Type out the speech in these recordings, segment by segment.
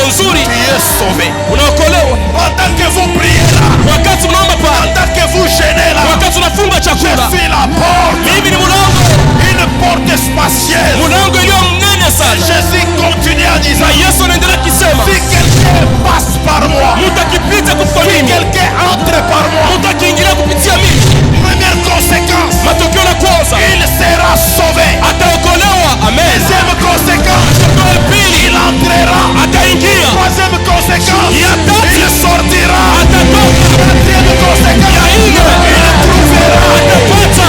nzuri, tu es sauvé. unaokolewa. Pendant que vous priez là, Wakati unaomba pale, pendant que vous jeûnez là, wakati unafunga je chakula, suis la porte, mimi ni mlango, une porte spacieuse. mlango iliyo mnene sana. Jésus continue à dire, Na Yesu anaendelea kisema, si quelqu'un passe par moi, mtu akipita kupitia si mimi, quelqu'un entre par moi, mtu akiingilia kupitia mimi, première conséquence, matokeo ya kwanza il sera sauvé. ataokolewa. Amen. Deuxième conséquence, Matokeo ya pili il entrera. ataingia. Troisième conséquence, Ya tatu il sortira. atatoka. Quatrième conséquence, Ya nne il trouvera. atapata.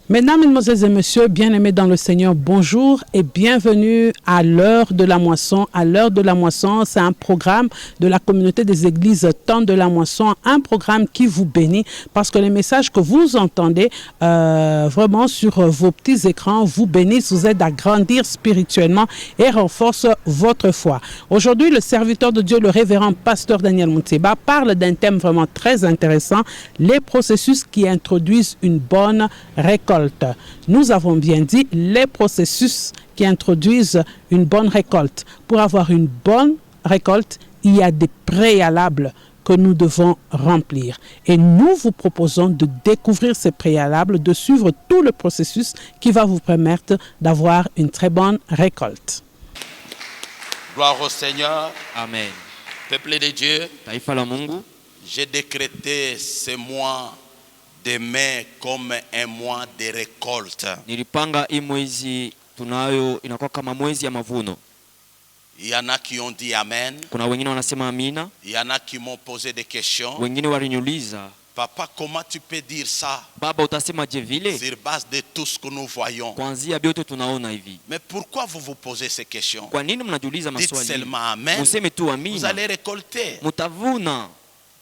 Mesdames, Mesdemoiselles et Messieurs, bien-aimés dans le Seigneur, bonjour et bienvenue à l'heure de la moisson. À l'heure de la moisson, c'est un programme de la communauté des églises Temps de la moisson, un programme qui vous bénit parce que les messages que vous entendez vraiment sur vos petits écrans vous bénissent, vous aident à grandir spirituellement et renforcent votre foi. Aujourd'hui, le serviteur de Dieu, le révérend pasteur Daniel Mouteba, parle d'un thème vraiment très intéressant, les processus qui introduisent une bonne récolte. Nous avons bien dit les processus qui introduisent une bonne récolte. Pour avoir une bonne récolte, il y a des préalables que nous devons remplir. Et nous vous proposons de découvrir ces préalables, de suivre tout le processus qui va vous permettre d'avoir une très bonne récolte. Gloire au Seigneur. Amen. Peuple de Dieu, Taifa la Mungu, j'ai décrété ce mois de mai comme un mois de récolte. nilipanga hii mwezi tunayo inakuwa kama mwezi ya mavuno. Il y en a qui ont dit Amen. Kuna wengine wanasema amina, Il y en a qui m'ont posé des questions. wengine waliniuliza, Papa, comment tu peux dire ça baba utasema je vile sur base de tout ce que nous voyons? kuanzia biote tunaona hivi? Mais pourquoi vous vous posez ces questions? Kwa nini mnajiuliza Dites maswali? seulement Amen. Museme tu Vous amina, allez récolter. mutavuna.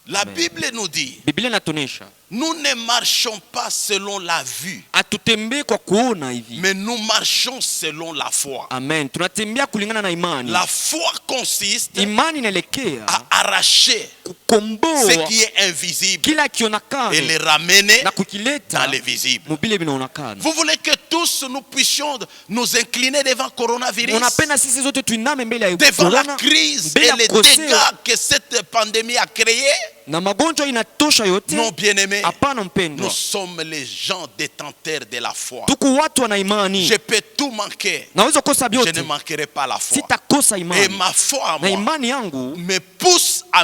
La Amen. Bible nous dit, Biblia inatuonyesha nous ne marchons pas selon la vue, atutembee kwa kuona hivi. mais nous marchons selon la foi. Amen. Tunatembea kulingana na imani. La foi consiste Imani inaelekea à arracher ce kukomboa qui est invisible kila kionekana et le ramener na dans kukileta le visible. mubile vinaonekana. Vous voulez que tous nous puissions nous incliner devant le coronavirus, Unapenda sisi zote tuiname mbele ya devant la corona, crise mbele et ya les kukosea dégâts que cette pandémie a créés? na magonjwa inatosha yote. Non, bien-aimés, Hapana nous mpendwa, sommes les gens détenteurs de la foi. tuko watu wana imani. Je peux tout manquer, Naweza kosa je ne vyote, manquerai pas la foi. sitakosa Et imani. ma foi à Na moi imani yangu me pousse à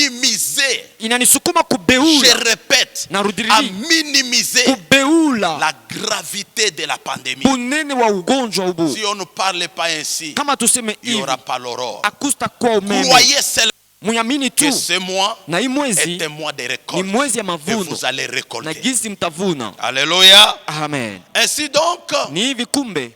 minimiser, inanisukuma je kubeula, répète, à narudilia minimiser kubeula la gravité de la pandémie. bunene wa ugonjwa ubu. Si on ne parle pas ainsi, Kama tuseme il n'y hivi, aura pas l'aurore. akusta kwa umeme. Croyez seulement Muyamini tu que ce mois na hii mwezi est un mois de ni récolte mwezi ya et mavuno vous allez na récolter. gizi mtavuna. Alléluia. Amen. Ainsi donc, Ni hivi kumbe,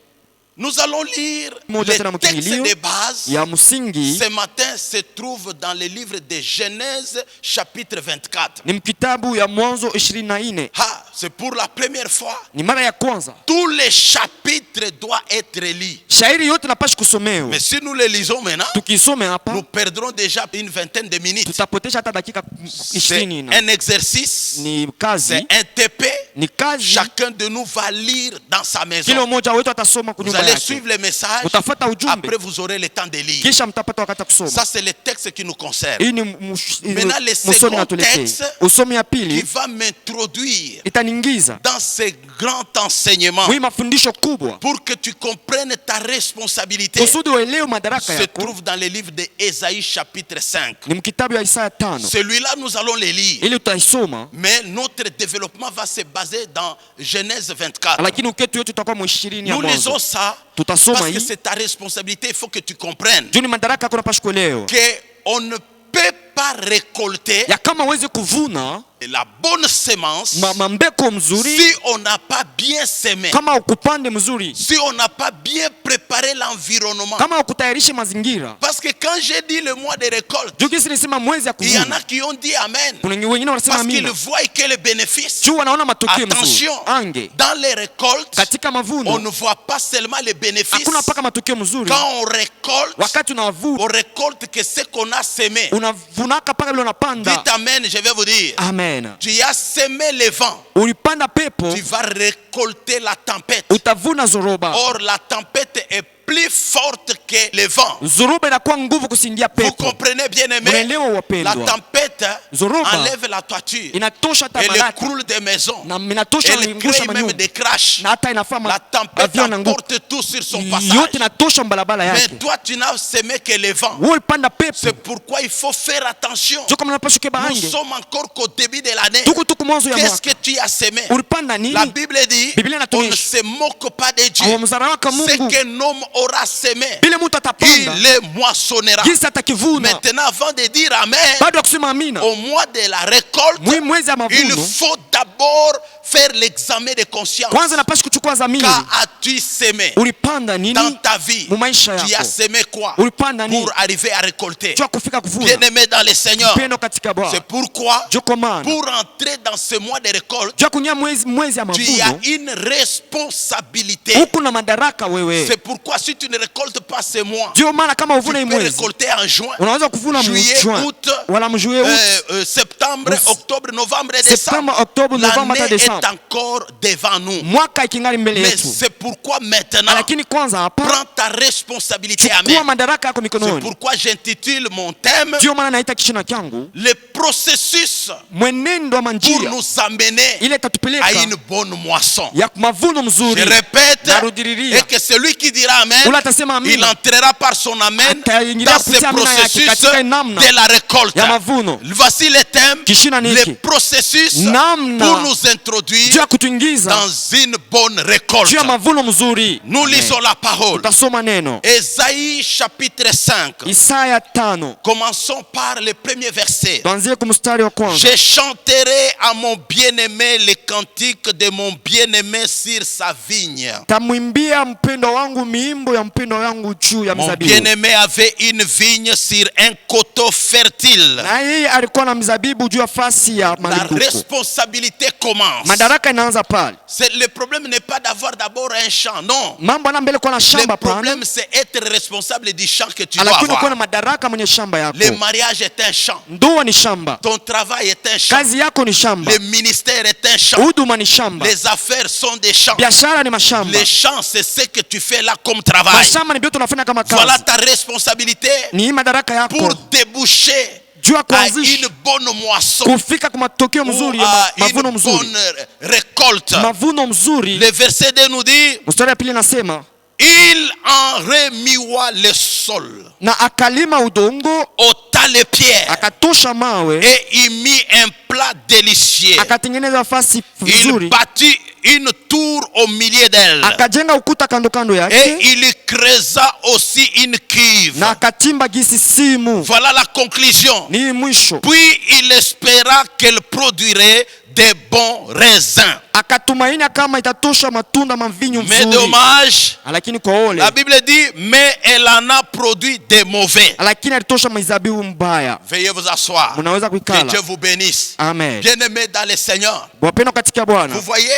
nous allons lire Moja tena le texte mkingilio de base. ya msingi Ce matin se trouve dans le livre de Genèse chapitre 24. ni mkitabu ya Mwanzo 24. Ah, c'est pour la première fois. Ni mara ya kwanza Tous les chapitres doivent être lus. shairi yote napashi kusomewa. Mais si nous les lisons maintenant, Tukisome nous hapa perdrons déjà une vingtaine de minutes. tutapotesha hata dakika C'est 20 na un exercice, ni c'est kazi, un TP. ni kazi. Chacun de nous va lire dans sa Kila maison. mmoja wetu atasoma Vous kunyumba allez yake, suivre les messages. utafuata ujumbe, Après, vous aurez le temps de lire. kisha mtapata wakati wa kusoma. Ça, c'est le texte qui nous concerne. Hii ni Maintenant, le msomi second natuletee. texte Usomi ya qui pili va m'introduire itaningiza dans ce grand enseignement mwi mafundisho kubwa pour que tu comprennes ta responsabilité kusudi uelewe madaraka se yako. trouve dans le livre de Ésaïe chapitre 5. Ni mkitabu ya Isaya 5. Celui-là, nous allons le lire. Ili utaisoma, Mais notre développement va se baser dans Genèse 24. lakini uketu yetu tutakuwa mu 20 ya Nous lisons Mwanzo. ça Tutasoma parce que hii c'est ta responsabilité. Il faut que tu comprennes juu ni madaraka yako, napasha kuelewa qu'on ne peut pas récolter ya kama uweze kuvuna la bonne semence, mbeko mzuri, si on n'a pas bien semé, kama ukupande mzuri, si on n'a pas bien préparé l'environnement. kama ukutayarisha mazingira. Parce que quand j'ai dit le mois de récolte, Jukisi nisema mwezi ya il y en kuvuna, a qui ont dit Amen. kuna wengine wanasema Parce qu'ils amina. voient que les bénéfices. Juu wanaona matokeo mzuri. Attention, Ange, dans les récoltes, katika on mavuno, ne voit pas seulement les bénéfices. hakuna paka matokeo mzuri. Quand on récolte, Wakati unavuna, on récolte que ce qu'on a semé. unavunaka paka vile unapanda. Dites Amen, je vais vous dire. Amen. Tu as semé le vent, Ulipanda pepo, tu vas récolter la tempête. utavuna zoroba. Or, la tempête est plus forte que le vent. Zoroba inakuwa nguvu kusingia Vous pepo. comprenez bien aimé? Munaelewa La wapendwa. tempête Zoruba enlève la toiture. Inatosha Elle tabaraka. écroule des maisons. Na inatosha Elle ingusha crée même manyumba. des crashs. Na hata inafaa La tempête avion na nguvu. emporte tout sur son passage. Yote inatosha mbalabala Mais yake. toi, tu n'as semé que le vent. Wewe ulipanda C'est pepo. pourquoi il faut faire attention. Jo kama unapaswa keba Nous ange. sommes encore qu'au début de l'année. Tuko mwanzo ya Qu'est-ce mwaka. que tu as semé? Ulipanda nini? La Bible dit, Biblia on ne inatuonyesha. se moque pas de Dieu. Hawamdharauka Ce Mungu. qu'un homme aura semé, Bile mtu atapanda. il les moissonnera. Jinsi atakivuna. Maintenant, avant de dire Amen, Bado ya kusema amina. au mois de la récolte, Mwezi ya il mavuno. faut d'abord faire l'examen de conscience. Kwanza napaswa kuchukua zamiri. Qu'as-tu semé Ulipanda nini? dans ta vie? Mu maisha Tu as yako. semé quoi Ulipanda nini? pour arriver à récolter? Jua kufika kuvuna. Bien-aimé dans le Seigneur, Pendo katika c'est Bwana. pourquoi Jo komana. pour entrer dans ce mois de récolte, Jua kunya mwezi ya tu as mavuno. une responsabilité. Huku na madaraka wewe. C'est pourquoi si tu ne récoltes pas ce mois, Ndio maana kama tu uvuna hii peux mwezi, récolter en juin, unaweza kuvuna juillet, mjuin août, wala mjuye août, septembre, octobre, novembre et Septembre, décembre. octobre, novembre hata L'année est Desemba. encore devant nous. Mwaka ikingali mbele Mais yetu. c'est pourquoi maintenant, Lakini kwanza hapa prends ta responsabilité. chukua Amen. madaraka yako C'est mikononi. pourquoi j'intitule mon thème Ndio maana naita kichina changu le processus mwenendo wa pour manjia nous amener ile à itatupeleka une bonne moisson. ya mavuno Je mzuri. répète, Narudiriria. et que celui qui dira Amen, Ula atasema il amina. entrera par son Amen Ataingilia dans ce kupitia amina yake processus katika namna de la récolte. ya mavuno. Voici le thème, Kishina le niki processus namna pour nous juu introduire ya kutuingiza dans une bonne récolte. juu ya mavuno mzuri. Nous lisons la parole. Tutasoma neno Ésaïe chapitre 5. Isaya 5. Commençons par le premier verset. Tuanzie kwa mstari wa kwanza. Je chanterai à mon bien-aimé les cantiques de mon bien-aimé sur sa vigne. Tamwimbia mpendo wangu miimbo ya mpendo wangu juu ya Mon mzabibu. bien-aimé avait une vigne sur un coteau fertile. Na yeye alikuwa na mzabibu juu ya fasi ya La malimbuko. responsabilité commence. Madaraka inaanza pale. Le problème n'est pas d'avoir d'abord un champ, non. Mambo ana mbele kwa na Le shamba pana. problème c'est être responsable du champ que tu dois Lakini uko na avoir. madaraka mwenye shamba yako. Le mariage est un champ. Ndoa ni shamba. Ton travail est un champ. Kazi yako ni shamba. Le ministère est un champ. Huduma ni shamba. Les affaires sont des champs. Biashara ni mashamba. Les champs, c'est ce que tu fais là comme travail. Mashamba ni vyote unafanya kama Voilà kazi. ta responsabilité Ni hii madaraka yako. pour déboucher Juu ya à kuanzisha une bonne moisson kufika kwa matokeo mzuri ou ya à mavuno une mzuri. bonne récolte. Mavuno mzuri. Le verset 2 nous dit, Mstari wa pili nasema il en remua le sol, na akalima udongo, ôta les pierres akatosha mawe, et y mit un plat délicieux. akatengeneza fasi Il vizuri, bâtit une tour au milieu d'elle akajenga ukuta kando kando et yake, il y creusa aussi une cuve. na akachimba gisi simu. Voilà la conclusion. Ni mwisho, Puis il espéra qu'elle produirait des bons raisins. akatumaini kama itatosha matunda mavinyo Mais mzuri. dommage, Lakini kwa ole, la Bible dit, mais elle en a produit des mauvais. lakini alitosha mizabibu mbaya. Veuillez vous asseoir. Mnaweza Que kuikala. Dieu vous bénisse. Amen. Bien-aimés dans le Seigneur, Wapendwa katika Bwana, vous voyez,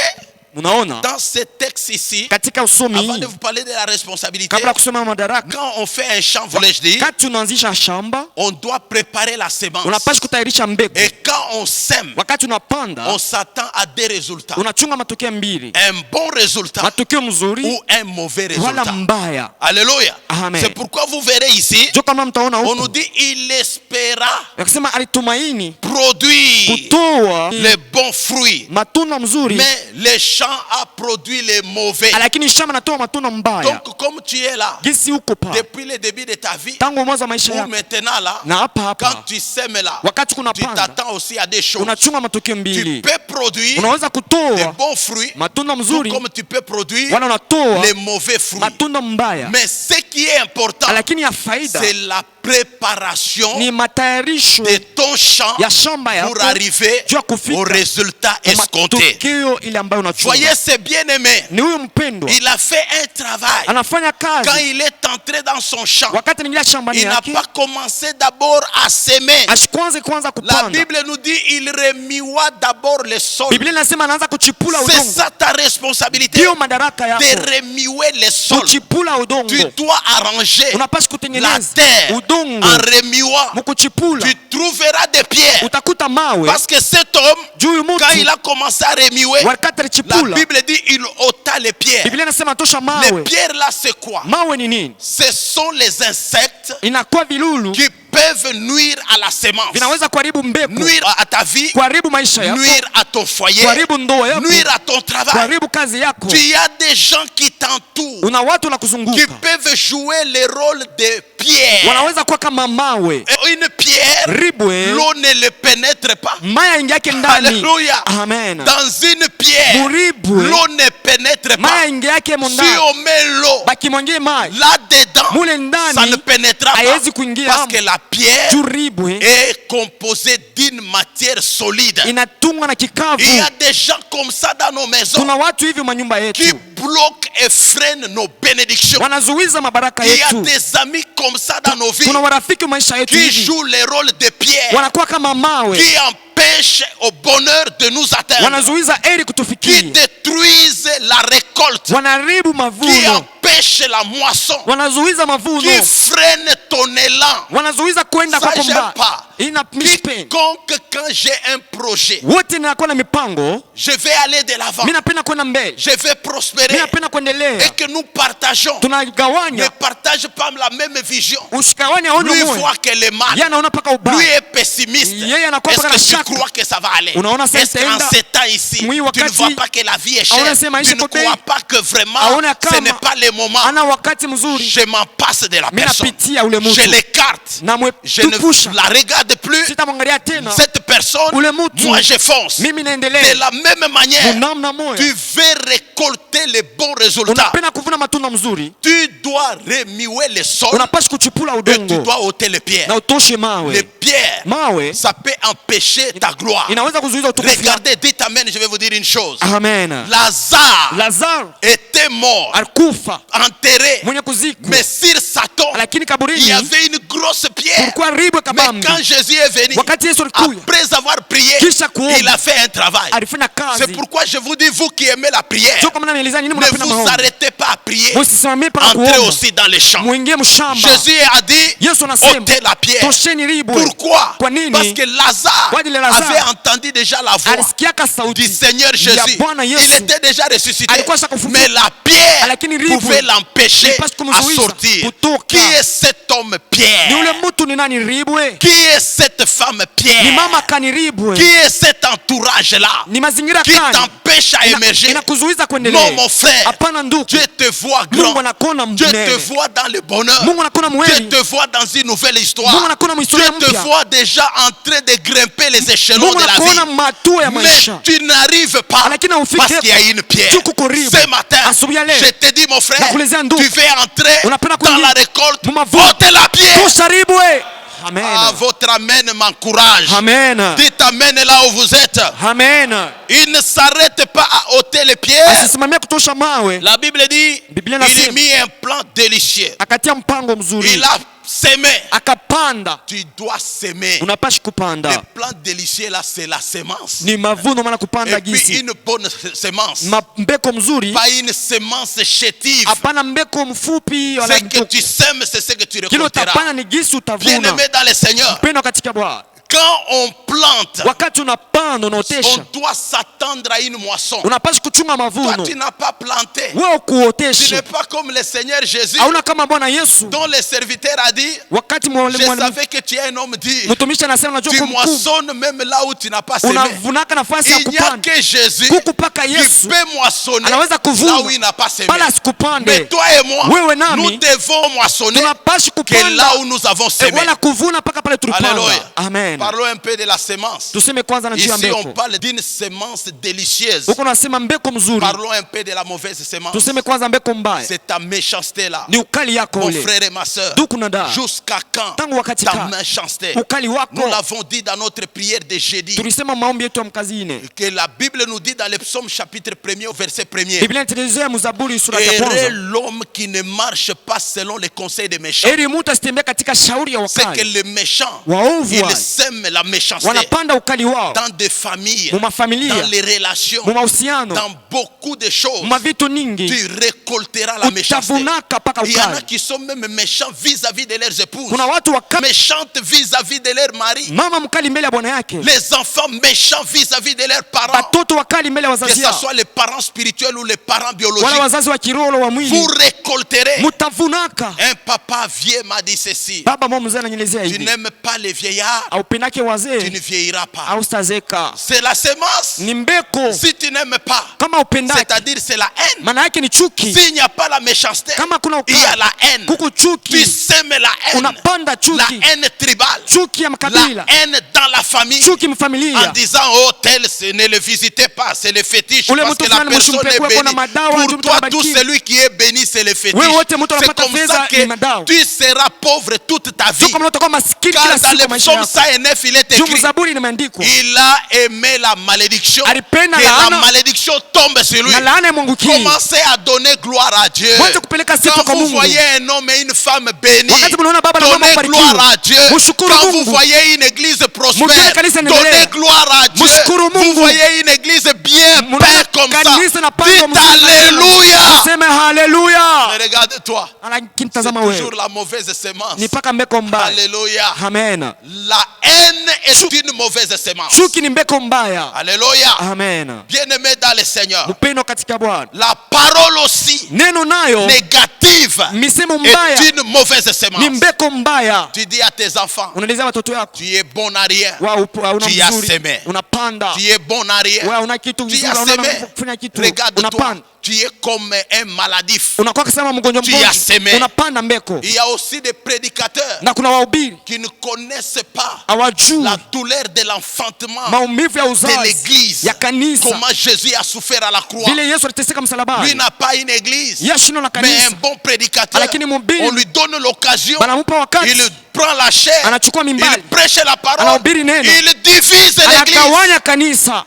mnaona dans ce texte ici, katika usomi avant hii, de vous parler de la responsabilité, kabla ya kusema madaraka, quand on fait un champ, voulais-je dire, wakati unaanzisha shamba on doit préparer la sémence. unapaswa kutayarisha mbegu. Et quand on sème, Wakati unapanda on s'attend à des résultats. unachunga matokeo mbili, Un bon résultat matokeo mzuri ou un mauvais wala résultat. mbaya. Alléluia. Amen. C'est pourquoi vous verrez ici, Jo kama mtaona on nous huko dit il espéra yakisema alitumaini produire kutoa les bons fruits. matunda mzuri, Mais le champ a produit produit les mauvais. lakini shamba natoa matunda mbaya. Donc comme tu es là, Gisi uko pa. depuis le début de ta vie, Tangu mwanzo wa maisha ou yako. maintenant là, Na hapa quand hapa. tu sèmes là, Wakati kuna tu panda. t'attends aussi à des choses. Unachunga matokeo Tu mbili. peux produire Unaweza des kutoa bons fruits, matunda tout mzuri. comme tu peux produire Wala unatoa les mauvais fruits. matunda mbaya. Mais ce qui est important, Lakini ya faida c'est la préparation ni matayarisho de ton champ ya shamba yako pour arriver juu ya kufika au résultat kwa escompté. matokeo ile ambayo unachunga. Voyez, c'est bien aimé. Ni huyu mpendwa Il a fait un travail. anafanya Quand kazi. il est entré dans son champ, Wakati anaingia shambani il n'a yake pas commencé d'abord à s'aimer. ashikwanze kwanza La kupanda. Bible nous dit il remua d'abord le sol. Biblia inasema anaanza kuchipula C'est udongo. ça ta responsabilité, Ndio madaraka yako de remuer le sol. kuchipula udongo. Tu dois arranger Unapaswa la kutengeneza terre udongo en remuant. mkuchipula. Tu trouveras des pierres. Utakuta mawe Parce que cet homme, juu huyu quand il mtu a commencé à remuer, wakati la alichipula. Bible dit il ôta les pierres. Biblia inasema tosha Les mawe. pierres là, c'est quoi? Mawe ni nini? Ce sont les insectes Inakuwa vilulu qui peuvent nuire à la semence, vinaweza kuharibu mbegu, nuire à ta vie, kuharibu maisha yako, nuire à ton foyer, kuharibu ndoa yako, nuire à ton travail. kuharibu kazi yako. Tu as des gens qui t'entourent, Una watu la qui kuzunguka peuvent jouer le rôle de pierre. wanaweza kuwa kama mawe. Et une pierre, Ribwe l'eau ne le pénètre pas. maya ingiake ndani. Alléluia. Amen. Dans une pierre, Muribwe l'eau ne pénètre pas. maya ingiake Si mondani. on met l'eau Bakimwangie mai là-dedans, mule ça ne ndani pénétrera pas. haiwezi kuingia Parce hapo. que la pierre Juribwe est composée d'une matière solide. inatungwa na kikavu. Il y a des gens comme ça dans nos maisons Tuna watu hivi manyumba qui yetu bloquent et freinent nos bénédictions. wanazuiza mabaraka Il y a yetu. des amis comme ça dans nos vies Tuna warafiki maisha yetu qui hivi jouent le rôle de pierre, wanakuwa kama mawe, qui empêchent au bonheur de nous atteindre, wanazuiza eri qui kutufikia, détruisent la récolte, wanaharibu qui mavuno, empêchent la moisson, wanazuiza mavuno, qui freinent ton élan. wanazuiza kwenda Ça, kwako j'aime mbali. pas. Ina mishpen Quiconque, quand j'ai un projet, wote ninakuwa na mipango, je vais aller de l'avant, mimi napenda kwenda mbele, je vais prospérer, mimi napenda kuendelea. et que nous partageons, ne Tunagawanya, partage pas la même vision. ushikawanya aone Lui moyo, voit que le mal, yeye anaona paka lui ubaya, est pessimiste. yeye anakuwa Est-ce paka que na tu shaka. crois que ça va aller? Unaona sasa Est-ce qu'en itaenda? ces temps ici, Mwi tu ne wakati, vois pas que la vie est aona chère? sema maisha Tu ne iko bei. crois pas que vraiment Aona ce kama n'est pas le moment? ana wakati mzuri, Je m'en passe de la mimi personne. napitia ule Je mtu l'écarte. na Je ne mwepusha, la regarde plus. sitamwangalia tena Cette personne, ule mtu, moi je fonce. mimi De naendelea. la même manière, Namna moyo tu veux récolter les bons résultats. unapenda kuvuna matunda mzuri, Tu dois remuer le sol unapaswa kuchipula et tu udongo dois ôter les pierres. na utoshe mawe. Les pierres, Mawe ça peut empêcher ta gloire. inaweza kuzuiza utukufu wako. Regardez, dites amen, je vais vous dire une chose. Amen. Lazare Lazaro était mort, alikufa enterré, mwenye kuzikwa, mais sur sa tombe, lakini il y kaburini avait une grosse pierre. kulikuwa ribwe Mais kabambi. quand Jésus est venu, Wakati Yesu alikuja après avoir prié, kisha kuomba, il a fait un travail. alifanya C'est kazi. pourquoi je vous dis, vous qui aimez la prière, Sio kama naeleza nini ne mnapenda vous maombi. arrêtez pas à prier. Msisimamie paka Entrez kuomba. aussi dans les champs. Muingie mshamba. Jésus a dit, Yesu anasema ôtez la pierre. tosheni ribwe. Pourquoi? Kwa nini? Parce que Lazare Kwa ajili ya Lazaro avait entendu déjà la voix alisikiaka du sauti Seigneur ya Jésus. Bwana Il Yesu. était déjà ressuscité. Alikuwa ashakufufuka. Mais la pierre Lakini ribwe pouvait l'empêcher ilipaswa à kumzuiza sortir. kutoka. Qui est cet homme Ni ule Pierre? mtu ni nani ribwe? Qui est cette femme Ni Pierre? mama kani ribwe? Qui est cet entourage-là Ni mazingira qui kani t'empêche à émerger? inakuzuiza Non, kuendelea? mon frère. Hapana ndugu, Dieu te voit grand. Mungu anakuona Dieu te mnene, voit dans le bonheur. Mungu anakuona Dieu mweli, te voit dans une nouvelle histoire. Mungu anakuona Dieu mhistoria te mpya, voit déjà en train de grimper les échelons Mungu de la anakuona vie. matua ya Mais maisha, tu n'arrives pas lakini haufiki parce qu'il y a une pierre. juu kuko ribu. Ce matin, Asubuhi ya leo, je te dis mon frère, nakuelezea ndugu, tu veux entrer unapenda dans kuingia la récolte, mu mavuno. ôtez la pierre. tosha ribwe. Amen. Ah, votre amen m'encourage. Amen. Dites amen là où vous êtes. Amen. Il ne s'arrête pas à ôter les pierres. Asisimamia kutosha mawe, La Bible dit, Biblia il a inasema mis un plan délicieux. akatia mpango mzuri, Il a sémé. akapanda. Tu dois s'aimer. Unapashi Le kupanda, plan délicieux là, c'est la sémence. ni mavuno, maana kupanda Et puis gisi une bonne sémence. mbeko mzuri, Pas une sémence chétive. hapana mbeko mfupi wala Ce que mdogo. tu sèmes, c'est ce que tu Kile récolteras. utapanda ni gisi Bien utavuna. aimé dans le Seigneur. Mpendo katika Bwana, Quand on plante, wakati unapanda on unaotesha, doit s'attendre à une moisson. unapaswa kuchunga Toi, mavuno. tu n'as pas planté. Wewe Tu n'es kuotesha, pas comme le Seigneur Jésus, hauna kama Bwana Yesu. dont le serviteur a dit, Wakati je savais que tu es un homme dit. mtumishi anasema unajua Tu kwa mkuu moissonnes même là où tu n'as pas semé. unavunaka nafasi ya Il n'y a kupanda. que Jésus Kuku paka qui Yesu peut moissonner anaweza là kuvuna où il n'a pas semé. bala Mais sikupande. toi et moi, Wewe nami, nous devons moissonner Tunapashi que kupanda là où nous avons semé. wala kuvuna mpaka pale tulipanda. Alléluia. Amen. Parlons un peu de la semence. Tuseme kwanza na juu ya Ici, on mbeko. parle d'une semence délicieuse. Huko nasema mbeko mzuri. Parlons un peu de la mauvaise semence. Tuseme kwanza mbeko mbaya. C'est ta méchanceté là. Ni ukali yako Mon ule. frère et ma soeur, Ndugu na dada. jusqu'à quand Tangu wakati ta ka. méchanceté? Ukali wako. Nous l'avons dit dans notre prière de jeudi, Tulisema maombi yetu ya mkazini. que la Bible nous dit dans le psaume chapitre 1er au verset 1er, Biblia inatuelezea mzaburi sura ya heureux kwanza. l'homme qui ne marche pas selon les conseils des méchants. Heri mtu asitembea katika shauri ya C'est que wakali. les méchants, Waovu ils wale. sèment la méchanceté Wanapanda ukali wao. dans des familles, Mu mafamilia. dans les relations, Mu mahusiano. dans beaucoup de choses. Mu mavitu nyingi. Tu récolteras la méchanceté. Utavunaka paka Il y en a ukali. qui sont même méchants vis-à-vis de leurs épouses, Kuna watu wakali. méchantes vis-à-vis de leurs maris, Mama mkali mbele ya bwana yake. les enfants méchants vis-à-vis de leurs parents, Batoto wakali mbele ya que wazazi ce yao. soit les parents spirituels ou les parents Wala biologiques. wazazi wa kiroho wa Vous mwili. récolterez. Mutavunaka. Un papa vieux m'a dit ceci: Baba mwa mzee ananyelezea tu hivi. n'aimes pas les vieillards, Aupendake tu ne wazee vieilliras pas. au stazeka. C'est la semence. Ni mbeko. Si tu n'aimes pas, Kama upendake, c'est-à-dire c'est la haine. maana yake ni chuki. S'il n'y a pas la méchanceté, Kama kuna il y a ukali, la haine. kuku Tu chuki. sèmes la haine, Unapanda la chuki. haine tribale, Chuki ya la makabila. haine dans la famille, Chuki en mfamilia. disant oh tel ne le visitez pas, c'est le fétiche, Ule parce mtu que la fulani personne est mshimpekwe kuna bénie. madawa, Pour ndio mtu toi tout anabarikiwa. celui qui est béni c'est le fétiche. Wewe wote mtu C'est anapata comme fedha ça ni madawa. que tu seras pauvre toute ta vie. Sio kama utakuwa maskini Car kila dans siku le maisha psaume yako. 109 il est Juu écrit, Zaburi imeandikwa. il a aimé la malédiction, Alipenda que la laana. malédiction tombe sur lui. Na laana imwangukie. Commencez à donner gloire à Dieu. Mwanze kupeleka sifa Quand kwa vous Mungu. voyez un homme et une femme bénis, Wakati mnaona baba na mama donnez kubarikiwa. gloire à Dieu. Mshukuru Quand vous Mungu. voyez une église prospère, Mjue kanisa inaendelea. donnez gloire à Dieu. Mshukuru Vous Mungu. voyez une église bien Mnaona paix comme ça, kanisa na pando dites mzuri. alléluia. Sema haleluya. Mais regarde-toi, Lakini c'est tazama toujours wewe. la mauvaise semence. Ni paka mbeko mbaya. Alléluia. Amen. La haine est une mauvaise semence. Chuki ni mbeko mbaya. Alléluia. Amen. Bien-aimé dans le Seigneur, Upendo katika Bwana. la parole aussi Neno nayo négative misemo mbaya est une mauvaise ni semence. mbeko mbaya. Tu dis à tes enfants, Unaelezea watoto wako tu es bon à rien, una Tu as mzuri, semé. unapanda. tu es bon à rien, Wewe una kitu tu vizuri, as unaona semé. kufanya kitu, Regarde-toi, unapanda. tu es comme un maladif. Unakuwa kama mgonjwa Tu as semé. unapanda mbeko. Il y a aussi des prédicateurs Na kuna wahubiri qui ne connaissent pas hawajui la douleur de l'enfantement maumivu ya de uzazi l'église. ya kanisa, Comment Jésus a souffert à la croix. vile Yesu aliteseka Lui msalabani. n'a pas une église, Yashino la mais kanisa, un bon prédicateur. lakini mhubiri On lui donne l'occasion, banamupa wakati, il prend la chair, anachukua il mimbali, prêche la parole, anahubiri neno, il divise l'église. anagawanya kanisa.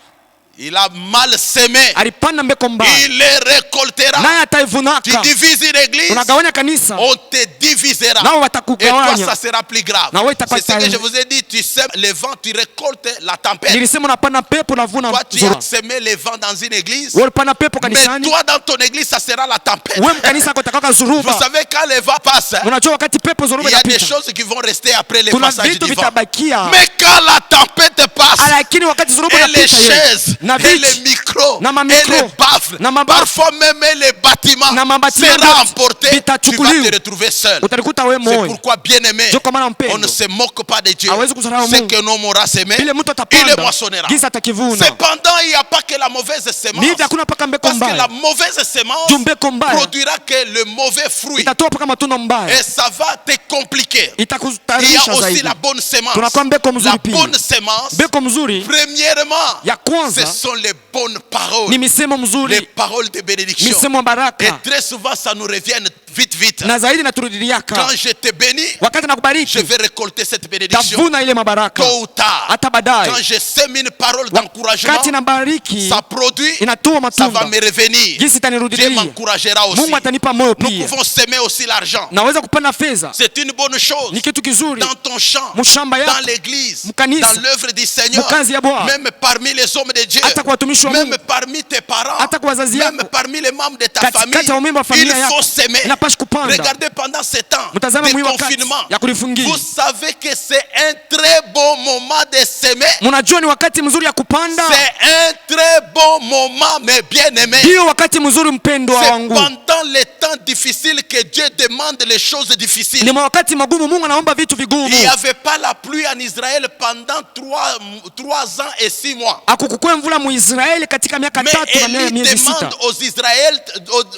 Il a mal semé, Alipanda mbeko mbaya, il les récoltera. naye Tu ataivunaka. divises une église, Unagawanya kanisa, on te divisera. nao Et toi, watakugawanya. ça sera plus grave. Na wewe itakuwa C'est ce que tayari. je vous ai dit. Tu sèmes le vent, tu récoltes la tempête. Nilisema unapanda pepo unavuna Toi, tu nzuri. as semé le vent dans une église. Wewe ulipanda pepo Mais kanisani, toi, dans ton église, ça sera la tempête. wewe mkanisa yako utakaka Vous zuruba. savez, quand le vent passe, Unajua wakati pepo zuruba il y a des inapita, choses qui vont rester après le kuna passage vitu du vent. vitabakia. Mais quand la tempête passe, Lakini wakati zuruba et les inapita yeye, chaises, na et les viti, micros, na et mamikro, les baffles, na mabafu, parfois même les bâtiments na mabati sera yote emporté, tu vas vitachukuliwa. te retrouver seul. utalikuta wewe C'est moyo. pourquoi, bien-aimé, Ndio kwa maana on mpendo, ne se moque pas de Dieu. hawezi kusahau Ce Mungu. que l'homme aura semé, Vile mtu il le atapanda, moissonnera. giza atakivuna. Cependant, il n'y a pas que la mauvaise semence. Ni hivi hakuna paka mbeko Parce que la mbaya. mauvaise semence Juu mbeko mbaya produira que le mauvais fruit. itatoa paka matunda mbaya. Et ça va te compliquer. Il y Itakutarisha a aussi zaidi. la bonne semence. Tunakuwa mbeko La mzuri pia. bonne semence, Mbeko mzuri premièrement, ya ce kwanza sont les bonnes paroles. ni misemo Les mzuri, paroles de bénédiction. misemo ya Et baraka, très souvent, ça nous revient vite. na zaidi naturudiliaka. Quand je te bénis, Wakati je nakubariki vais récolter cette bénédiction. tavuna ile mabaraka Tôt ou tard, hata quand baadaye. je sème une parole d'encouragement, Wakati nabariki ça produit, inatoa ça va matunda, me revenir. jinsi Dieu itanirudilia. m'encouragera aussi. Mungu atanipa moyo Nous pia. pouvons s'aimer aussi l'argent. Naweza kupanda fedha, C'est une bonne chose. ni kitu kizuri Dans ton champ, mushamba dans yako, l'église, Mkanisa. dans l'œuvre du Seigneur, Mukazi ya Bwana, même parmi les hommes de Dieu, hata kwa watumishi wa même Mungu, parmi tes parents, hata kwa wazazi même yako, parmi les membres de ta famille, katikati ya umemba wa il familia faut yako s'aimer. inapaswa kupanda. Regardez pendant ces temps Mtazama de mwi wakati confinement. ya kulifungia. Vous savez que c'est un très bon moment de semer. Mnajua ni wakati mzuri ya kupanda. C'est un très bon moment, mes bien-aimés. Ndio wakati mzuri mpendwa C'est wangu. pendant les temps difficiles que Dieu demande les choses difficiles. Ni wakati magumu Mungu anaomba vitu vigumu. Il n'y avait pas la pluie en Israël pendant 3 ans et 6 mois. Hakukukua mvula mu Israeli katika miaka Mais 3 na Élie miezi 6. demande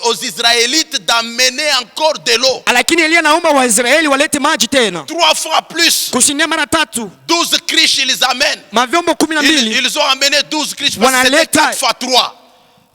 aux Israélites d'amener encore de l'eau. Lakini Elia naomba Waisraeli walete maji tena. 3 fois plus. Kushindia mara 3. 12 criches ils amènent. Mavyombo 12. Ils ont amené 12 criches parce que c'était Wanaleta 4 fois 3.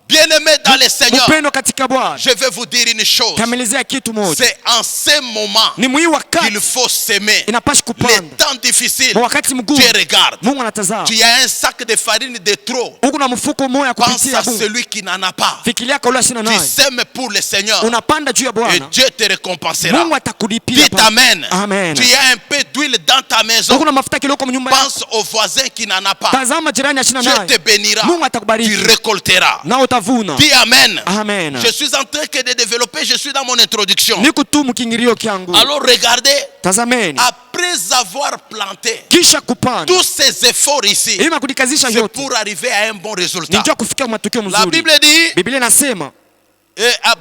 Bien-aimés dans les Seigneurs, Mpendo katika Bwana. je vais vous dire une chose. Tamelezea kitu moja. C'est en ce moment Ni mwi wakati qu'il faut s'aimer. inapashi Les kupanda. temps difficiles, Wakati mgumu Dieu regarde. Mungu anatazama. Tu as un sac de farine de trop. Huko na mfuko moja Pense kupitia à Mungu. celui qui n'en a pas. Fikiria kwa yule asina Tu naye. sèmes pour le Seigneur Unapanda juu ya et Bwana. Dieu te récompensera. Mungu atakulipia. Dites amen. Amen. Tu as un peu d'huile dans ta maison. Huko na mafuta kidogo kwa nyumba yako. Pense au voisin qui n'en a pas. Tazama jirani asina Dieu te naye. bénira. Mungu Tu atakubariki. récolteras. Na utavuna. Dis amen. Amen. Je suis en train de développer, je suis dans mon introduction. Niko tu mkingilio kyangu. Alors regardez, Tazameni. après avoir planté Kisha kupanda. tous ces efforts ici, Ima kudikazisha c'est yote. pour arriver à un bon résultat. Ndio kufikia matokeo La mzuri. Bible dit, Biblia inasema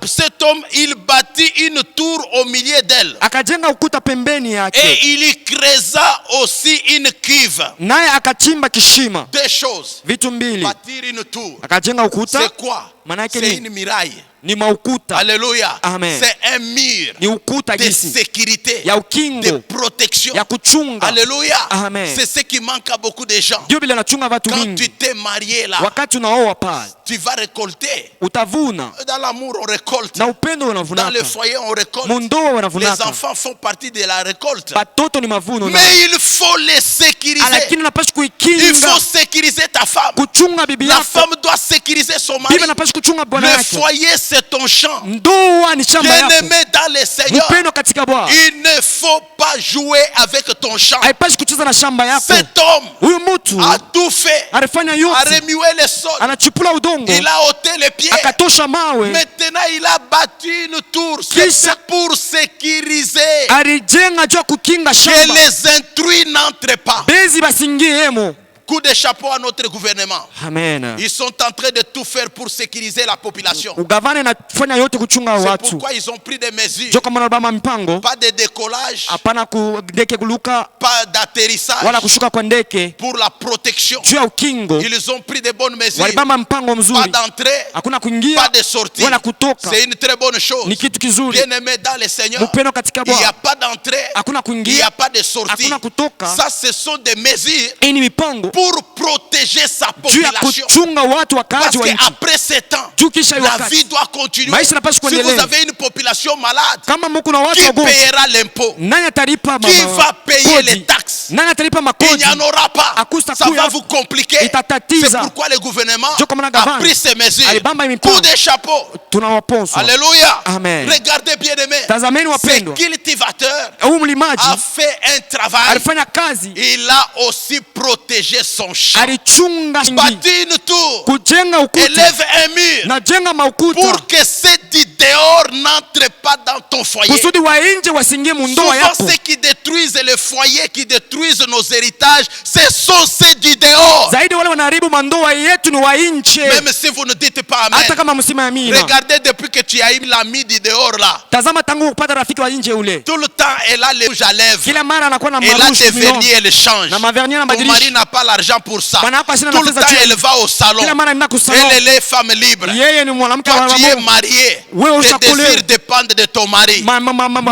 cet homme, il bâtit une tour au milieu d'elle. akajenga ukuta pembeni yake. Et il y creusa aussi une cuve. Naye akachimba kishima. 2 choses. Vitu mbili. Bâtir une tour. Akajenga ukuta. C'est quoi? Manake C'est ni une muraille. ni maukuta. Alléluia. Amen. C'est un mur Ni ukuta de gisi sécurité, ya de ukingo protection. ya kuchunga. Alléluia. Amen. C'est ce qui manque à beaucoup de gens. Ndio bila nachunga watu Quand tu mingi. t'es marié là, Wakati unaoa pale tu vas récolter. utavuna. Dans l'amour, on récolte. Na upendo Dans unavunaka. le foyer, on récolte. Mundoa Les wanavunaka. enfants font partie de la récolte. Batoto ni mavuno. Mais il faut les sécuriser. Lakini unapashi Il kuikinga. faut sécuriser ta femme. Kuchunga bibi La yako. femme doit sécuriser son mari. Bibi anapashi kuchunga bwana Le yake. foyer, c'est ton champ. Ndoa ni shamba yako. Bien-aimé dans les Seigneurs, Mpendo katika Bwana. il ne faut pas jouer avec ton champ. Haipashi kucheza na shamba yako. Cet homme Huyu mtu a tout fait, alifanya a yote. remué les sols, Anachipula udongo. il a ôté les pieds. Akatosha mawe. Maintenant, il a bâti une tour. Kisha- C'est pour sécuriser Alijenga juu ya kukinga que shamba. les intrus n'entrent pas. Bezi basingiemo. Coup de chapeau à notre gouvernement. Amen. Ils sont en train de tout faire pour sécuriser la population. Ugavane nafanya yote kuchunga C'est watu. pourquoi ils ont pris des mesures. Jo kama nabama mipango. Pas de décollage, Hapana kudeke kuluka pas d'atterrissage. wala kushuka kwa ndeke. Pour la protection. Juu ya ukingo. Ils ont pris de bonnes mesures. Walibama mpango Pas mzuri. d'entrée, Hakuna kuingia pas de sortie. wala kutoka. C'est une très bonne chose. Ni kitu kizuri. Bien-aimé dans le Seigneur, Mpendo katika il n'y a Bwana. pas d'entrée, Hakuna il n'y kuingia. a pas de sortie. Hakuna kutoka. Ça, ce sont des mesures Hii ni mipango pour protéger sa juu ya population. kuchunga watu Parce wakaaji wa nchi. qu'après 7 ans, Juu kisha la wakati. vie doit continuer. Maisha yanapaswa Si vous kuendelea. avez une population malade, Kama mko na watu qui wagonjwa, payera l'impôt? nani atalipa Qui va payer kodi? les taxes? Nani atalipa Il makodi? n'y en aura pas. Akusta Ça kuya va vous compliquer. itatatiza. C'est pourquoi le gouvernement Ndio kama na a gavana pris ces mesures. alibamba mipango. Coup de chapeau. Tunawaponsa. Alléluia. Amen. Regardez bien aimé. Tazameni Ce wapendwa. cultivateur Huyu mlimaji a fait un travail. alifanya kazi, Il a aussi protégé son champ. alichunga shingi, Bâti une tour. kujenga ukuta, Élève un mur. najenga maukuta Pour que ceux du dehors n'entrent pas dans ton foyer. kusudi wa nje wasingie mundoa Souvent yako. ceux qui détruisent le foyer, qui détruisent nos héritages, ce sont ceux du dehors. Zaidi wale wanaharibu mandoa yetu ni wa nje. Même si vous ne dites pas amen. Hata kama msima amina. Regardez depuis que tu as eu l'ami du dehors là. Tazama tangu kupata rafiki wa nje ule. Tout le temps, elle a les rouges à lèvres. Kila mara anakuwa na Elle a marushi des mioni. vernis, elle change. Na maverni Ton anabadilisha. mari n'a pas l'argent pour ça. Bwana wako asina Tout le nafesa temps, tu. elle va au salon. Kila mara nenda kusalo. Elle est femme libre. Yeye ni mwanamke Toi, wa tu es Mungu. marié. Wewe Tes ushakuolewa. désirs dépendent de ton mari.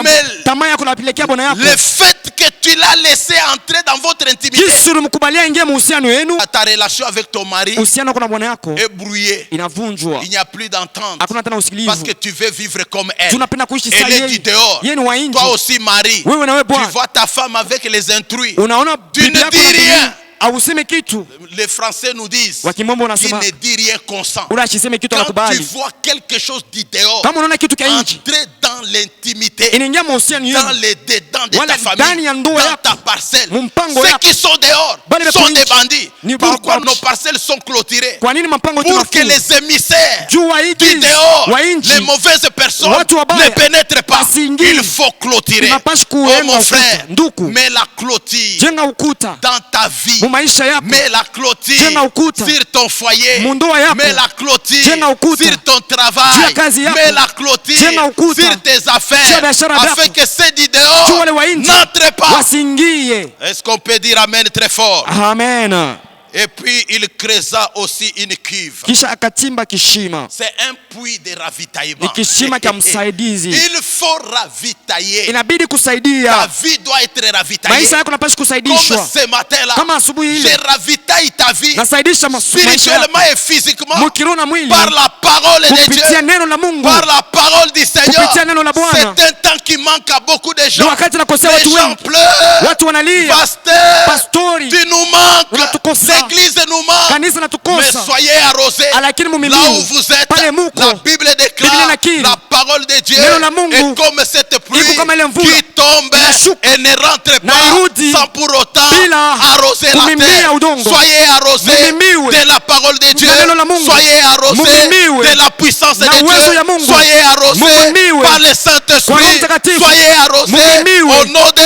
Mais- Tamaa yako napelekea bwana yako. Le fait que tu l'as laissé entrer dans votre intimité, Jinsi ulimkubalia aingie muhusiano wenu, ta relation avec ton mari uhusiano wako na bwana yako est brouillée. inavunjwa. Il n'y a plus d'entente. Hakuna tena Parce usikilivu. que tu veux vivre comme elle. Tunapenda kuishi Elle sasa est du yeye. dehors. Yeye ni wa nje. Toi aussi, mari. Wewe na wewe Tu bwana. vois ta femme avec les intrus. Unaona Tu bibi ne yako dis na rien. auseme kitu. Les Français nous disent, Wakimombo qui wanasema ne dit rien consent. ule asiseme kitu Quand tu anakubali. vois quelque chose d'idéal, Kama unaona kitu kia nje entrer dans l'intimité, inaingia mahusiano dans yenu, les dedans de wala ta famille, ndani ya ndoa dans yako, ta parcelle. mumpango Ceux yako, qui sont dehors bale sont beko des nje bandits. ni Pourquoi barabara. nos parcelles sont clôturées? Kwa nini mapango yetu Pour que yanafunga? les émissaires Juu qui waigi dehors, wa nchi, les mauvaises personnes watu wabaya, ne pénètrent pas. wasiingie. Il faut clôturer. Unapashi Oh kuenga mon ukuta. frère, Nduku, mets la clôture jenga ukuta dans ta vie. mu maisha yako, Mets la clôture jenga ukuta sur ton foyer. mu ndoa yako, Mets la clôture jenga ukuta sur ton juu ya travail. kazi yako, Mets la clôture jenga ukuta sur tes juu ya affaires biashara afin yako, que ceux du juu dehors wale wa nje n'entrent pas. wasiingie. Est-ce qu'on peut dire Amen très fort? Amen. Et puis il creusa aussi une cuve. Kisha akatimba kishima, C'est un puits de ravitaillement. ni kishima cha msaidizi. Il faut ravitailler. Inabidi Ta kusaidia, vie doit être ravitaillée. maisha yako napashi Comme kusaidishwa. ce matin-là, Kama asubuhi je ile ravitaille ta vie nasaidisha maisha spirituellement yako et physiquement mukiroho na mwili par la parole de kupitia Dieu, neno la Mungu, par la parole du Seigneur. kupitia neno la Bwana. C'est un temps qui manque à beaucoup de Ni gens. wakati nakosea Les watu gens wengi, pleurent. watu wanalia, Pasteur, pastori tu nous manques. unatukosa, L'église nous manque. kanisa Mais natukosa, soyez arrosés lakini là où mumimini vous êtes. pale muko. La Bible Biblia déclare inakiri, la parole de Dieu neno la Mungu est comme cette pluie iko kama ile mvula qui tombe inashuka et ne rentre na pas irudi sans pour autant bila arroser la kumimia terre. udongo. Soyez arrosés Mumimiwe de la parole de Dieu. na neno la Mungu. Soyez arrosés Mumimiwe de la puissance de na uwezo ya Dieu. Mungu. Soyez arrosés Mumimiwe par le kwa Roho Saint-Esprit. Mtakatifu. Soyez arrosés Mumimiwe au nom de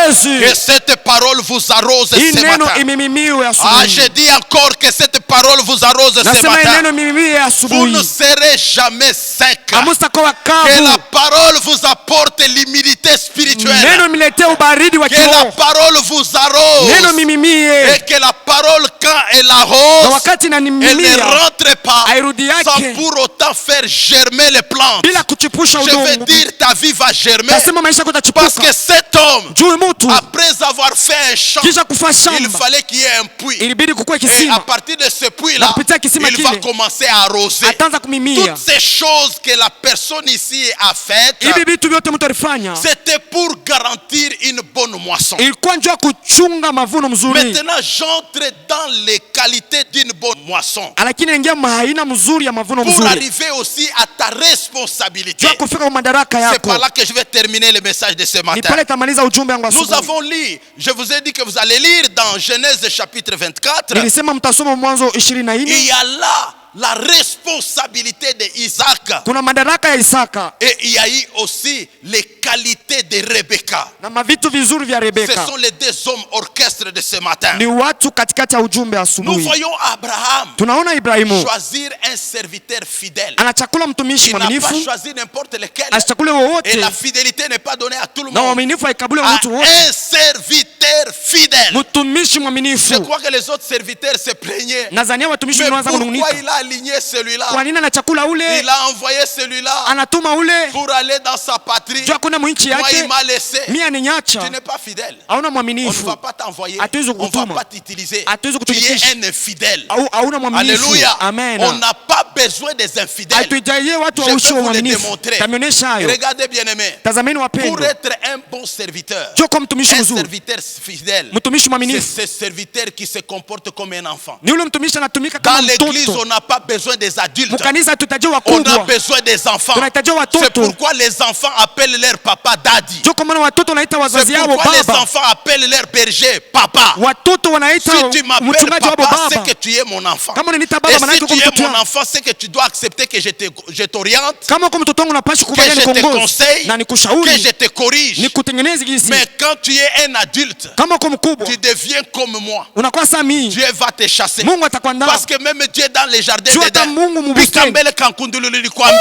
Yesu. que cette parole vous arrose Hii ce neno matin. imimimiwe Ah, asubuhi. je dis encore que cette parole vous arrose ce Nasema hii matin. neno imimimiwe Vous ne asubuhi. serez jamais sec. Hamutakuwa Que la kavu. parole vous apporte l'humilité spirituelle. Neno miletee ubaridi wa Que la kiroho. parole vous Neno arrose. mimimie, Et que la parole, quand elle na arrose, wakati elle ne inanimimia rentre pas hairudi sans yake pour autant faire germer les plantes. bila kuchipusha Je veux udongo. dire, ta vie va germer. Nasema maisha yako Parce itachipuka que cet homme, juu mutu après avoir fait un champ, kisha kufa il shamba fallait qu'il y ait un puits. ilibidi kukue Et à kisima, partir de ce na puits-là, kupitia kisima il va kile commencer à arroser. ataanza kumimia. Toutes ces choses que la personne ici a faites, Hivi vitu vyote mtu alifanya c'était pour garantir une bonne moisson. ilikuwa njoo ya kuchunga mavuno mzuri, Maintenant, j'entre dans les qualités d'une bonne moisson. lakini ingia mahaina mzuri ya mavuno Pour mzuri, arriver aussi à ta responsabilité. njoo ya kufika kwa madaraka C'est yako. par là que je vais terminer le message de ce Ni matin. pale tamaliza ujumbe wangu Nous asubuhi. avons lu, je vous ai dit que vous allez lire dans Genèse chapitre 24. Nilisema mtasoma Mwanzo Il 24. y a là la responsabilité d'Isaac. Kuna madaraka ya Isaka Et il y a eu aussi les qualités de Rebecca. na mavitu vizuri vya Ce Rebeka. sont les deux hommes orchestres de ce matin. Ni watu katikati ya ujumbe Nous asubuhi. voyons Abraham Tunaona Ibrahimu choisir un serviteur fidèle. anachakula mtumishi Il n'a pas mwaminifu, choisi n'importe lequel. asichakule Et wowote, la fidélité n'est pas donnée à tout le na monde. uaminifu haikabule À mtu wote. un serviteur fidèle. Mtumishi Je mwaminifu. crois que les autres serviteurs se plaignaient. Nadhania watumishi Mais wanaanza pourquoi kunung'unika, il a aligné celui-là? kwa nini anachakula ule, Il a envoyé celui-là anatuma ule pour aller dans sa patrie. juu hakuna mwinchi Moi, il yake, m'a laissé. mimi Tu aninyacha. n'es pas fidèle. Hauna On ne mwaminifu, va pas t'envoyer. Hatuwezi On ne va kukutuma. pas t'utiliser. Hatuwezi Tu es kutumikisha. un infidèle. hauna mwaminifu. Alléluia. Amen. On n'a pas besoin des infidèles. Hatujalie watu Je wa vais ushi wa vous le mwaminifu. démontrer. Tameonyesha hayo. Regardez bien aimé. Tazameni Pour wapendwa, être un bon serviteur, juu kwa mtumishi un mzuri, serviteur fidèle, mtumishi c'est mwaminifu ce serviteur qui se comporte comme un enfant. ni ule mtumishi anatumika Dans kama l'église, on mtoto. n'a pas besoin des adultes. Mkanisa hatuhitaji On a wakubwa, besoin des enfants. tunahitaji C'est watoto. pourquoi les enfants appellent leur papa daddy. Juu kwa maana watoto wanaita C'est wazazi yao pourquoi les baba, enfants appellent leur berger papa. watoto wanaita Si tu m'appelles mchungaji wao papa, c'est baba. que tu es mon enfant. Kama unaniita Et baba, maana si yake tu uko es mtoto mon wangu. enfant, c'est que tu dois accepter que je t'oriente, Kama uko mtoto wangu unapaswa que kukubalia je te nikuongoze conseille, na que nikushauri, je te corrige. nikutengeneze jinsi. Mais quand tu es un adulte, Kama uko mkubwa tu deviens comme moi. unakuwa sami, Dieu va te chasser. Mungu atakuandaa. Parce que même Dieu dans les jardins Juu hata d'Éden, Mungu mubustani. Bikambele kankundululu likwambie.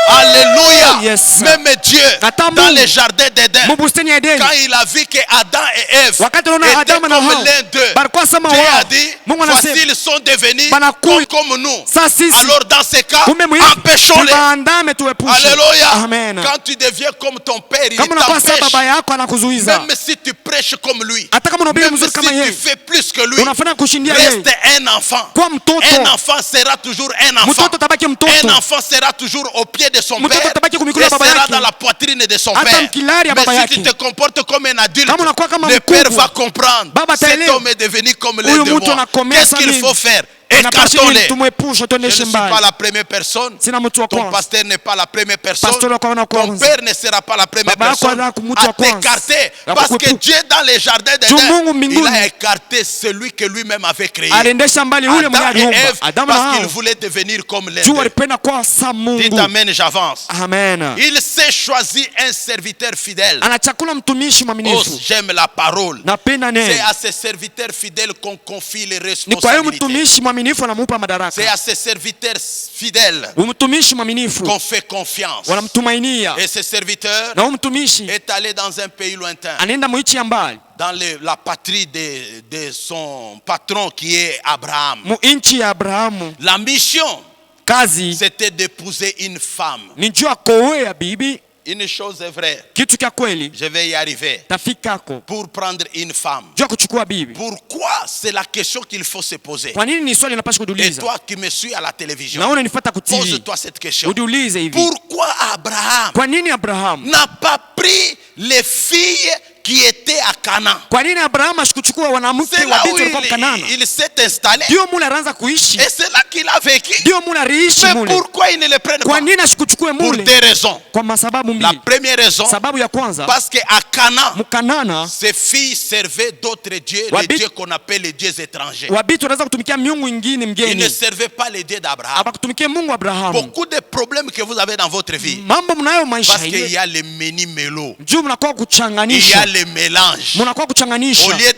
Alléluia. Yes. Même Dieu Hata dans Mungu les jardins d'Éden, mubustani ya Edeni, quand il a vu que Adam et Ève wakati unaona étaient Adamu na comme Hawa l'un d'eux, balikuwa sama Dieu a wao, dit, Mungu voici anasema ils sont devenus Banakuya. comme nous. sasa sisi Alors dans ces cas, kumbe muhimu empêchons-les. tubaandame tuepushe. Alléluia. Amen. Quand tu deviens comme ton père, il Kama unakuwa sasa t'empêche. baba yako anakuzuiza, Même si tu prêches comme lui, hata kama unahubiri même mzuri si kama tu yeye, fais plus que lui, unafanya kushindia yeye. reste un enfant. Kwa mtoto, Un enfant sera toujours un enfant. mtoto tabaki Un mtoto. enfant sera toujours au pied de son Mtoto père atabaki et kumikula baba sera yake. dans la poitrine de son Hata père. mkilari ya baba Mais si tu yake. te comportes comme un adulte, Kama unakuwa kama le père mkubwa, va comprendre. baba Cet ataelewa. homme est devenu comme les Huyu mtu démons. anakomea Qu'est-ce qu'il nini? faut faire? Inapaswa Écartons-les. tumwepushe, Je ne tuoneshe suis pas mbali. la première personne. Sina mtu wa Ton kwanza. pasteur n'est pas la première personne. Pasteur wa kwanza Ton kwanza. père ne sera pas la première Baba yako personne anaku mtu wa à kwanza. t'écarter. Ya Parce que kukuepuka. Dieu dans les jardins Juu Mungu d'Éden, il mbinguni. a écarté celui que lui-même avait créé. Aliendesha mbali ule mwenye Adam et aliumba. Ève, Adamu na parce qu'il Hawa. voulait devenir comme l'un Juu d'eux. walipenda kuwa sa Dites Mungu. amen, j'avance. Amen. Il s'est choisi un serviteur fidèle. Anachakula mtumishi Oh, mwaminifu. j'aime la parole. Napenda C'est neno. à ces serviteurs fidèles qu'on confie les Ni kwa hiyo responsabilités. mtumishi mwaminifu anamupa C'est madaraka. à ces serviteurs fidèles Mtumishi mwaminifu qu'on fait confiance. wanamtumainia. Et ce serviteur Na huyu mtumishi est allé dans un pays lointain, anaenda mwichi ya mbali, dans la patrie de son patron qui est Abraham. mu nchi ya Abrahamu. La mission, Kazi c'était d'épouser une femme. ni juu akoe ya bibi. Une chose est vraie, Kitu kya kweli je vais y arriver. tafikako Pour prendre une femme. juu ya kuchukua bibi. Pourquoi? C'est la question qu'il faut se poser. Kwa nini ni swali napaswa Et kujiuliza? toi qui me suis à la télévision, Naona nifuata kutii. pose-toi cette question. Ujiulize hivi. Pourquoi Abraham Kwa nini Abrahamu? n'a pas pris les filles qui étaient à Canaan? Kwa nini Abrahamu asikuchukua wanawake C'est wa là binti où walikuwa Kanana? il s'est installé. Ndio mule anaanza kuishi. Et c'est là qu'il a vécu. Ndio mule aliishi Mais mule. pourquoi ils ne le prennent Kwa pas? nini asikuchukue Pour mule? deux raisons. Kwa sababu La mbili. première raison, Sababu ya kwanza, parce qu'à Canaan, Mkanana ces filles servaient d'autres dieux, les Wabit- dieux qu'on appelle les dieux étrangers. wabiti wanaweza kutumikia miungu ingine Ils ne mgeni. servaient pas les dieux d'Abraham. Abakutumikia Mungu wa Abrahamu. Beaucoup de problèmes que vous avez dans votre vie, Mambo mnayo maisha parce qu'il hii. y a les meni-mélos, Juu mnakuwa il y a kuchanganisha. les mélanges. Mnakuwa Au kuchanganisha. lieu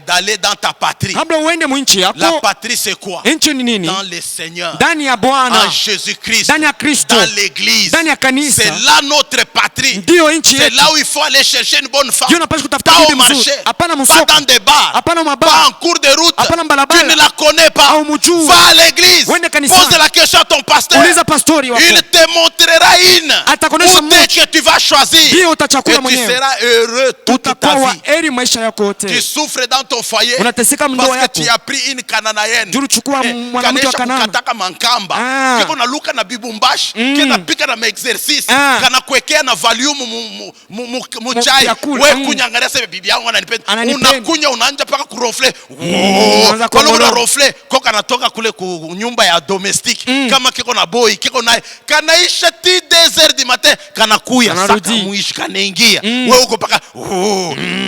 d'aller dans ta patrie, Kabla uende mwinchi la yako, patrie c'est quoi? nchi ni nini? Dans le Seigneur, Ndani ya Bwana, en Jésus-Christ, ndani ya Kristo, dans l'église. ndani ya kanisa. C'est là notre patrie. Ndio nchi C'est yetu. là où il faut aller chercher une bonne femme. Ndio unapaswa kutafuta Pas au bibi mzuri. marché, Hapana pas msoko. dans des bars, Hapana pas mabaya. en cours de route. Hapana Tu mbalabala. ne la connais pas. Au mujui. Va à l'église. Wende kanisani. Pose la question à ton pasteur. Uliza pastori wako. Il te montrera une. Atakuonesha Ou dès que tu vas choisir. Ndio Et utachakula tu mwenyewe. seras heureux toute ta Utakuwa wa vie. heri maisha yako Tu yote. souffres dans ton foyer Unateseka mndoa parce que yako. tu as pris une Canaanienne. Juu chukua mwanamke wa Kanana. Kanataka mankamba. Ah. Kiko na luka na bibumbashi. Kena pika na exercice. Ah. Kana kuwekea na volume mu chai. Vyakula. Wewe kunyangalia sasa bibi yangu ananipenda. Ananipenda. Unakunya unaanza paka kurofle. Unaanza Kwa kuongoloa. una rofle ko kanatoka kule ku nyumba ya domestique. Kama kiko na boy, kiko na kanaisha ti 2h du matin kanakuya Kanarudi. saka muishi kanaingia. Wewe uko paka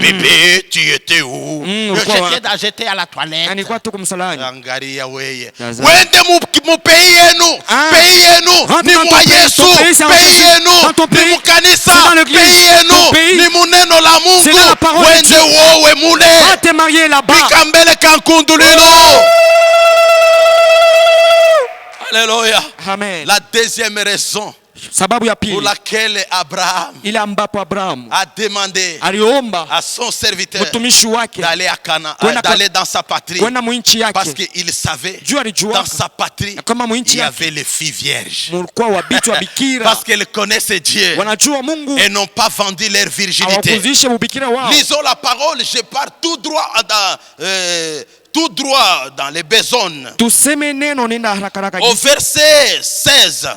bébé tu étais où? ulikuwa wa- J'étais à la toilette. Alikuwa tu kumsalani. Angalia weye. Taza. Wende mu pays yenu. Ah. Pays yenu Rentre ni dans ton mwa pays. Yesu. Ton pays, c'est en Pays Jésus. yenu Dans ton ni pays, mukanisa. c'est dans l'église. Pays yenu Ton pays, ni muneno la Mungu. c'est dans la parole de Wende Dieu. wowe mule. Va te marier là-bas. Bikambele kankundulilo. Alléluia. Amen. La deuxième raison Sababu ya pour pili, laquelle Abraham ile ambapo Abrahamu a demandé aliomba à son serviteur mtumishi wake d'aller à Canaan, Kwenda d'aller dans sa patrie, kwenda mwinchi parce yake. qu'il savait Juu alijua dans sa patrie kama mwinchi il y yake avait les filles vierges, mulikuwa wabiti wa bikira. parce qu'elles connaissaient Dieu Wanajua Mungu, et n'ont pas vendu leur virginité. hawakuzishe ubikira wao. Lisons la parole, je pars tout droit dans les besognes. Tuseme neno, nenda haraka haraka. Au verset 16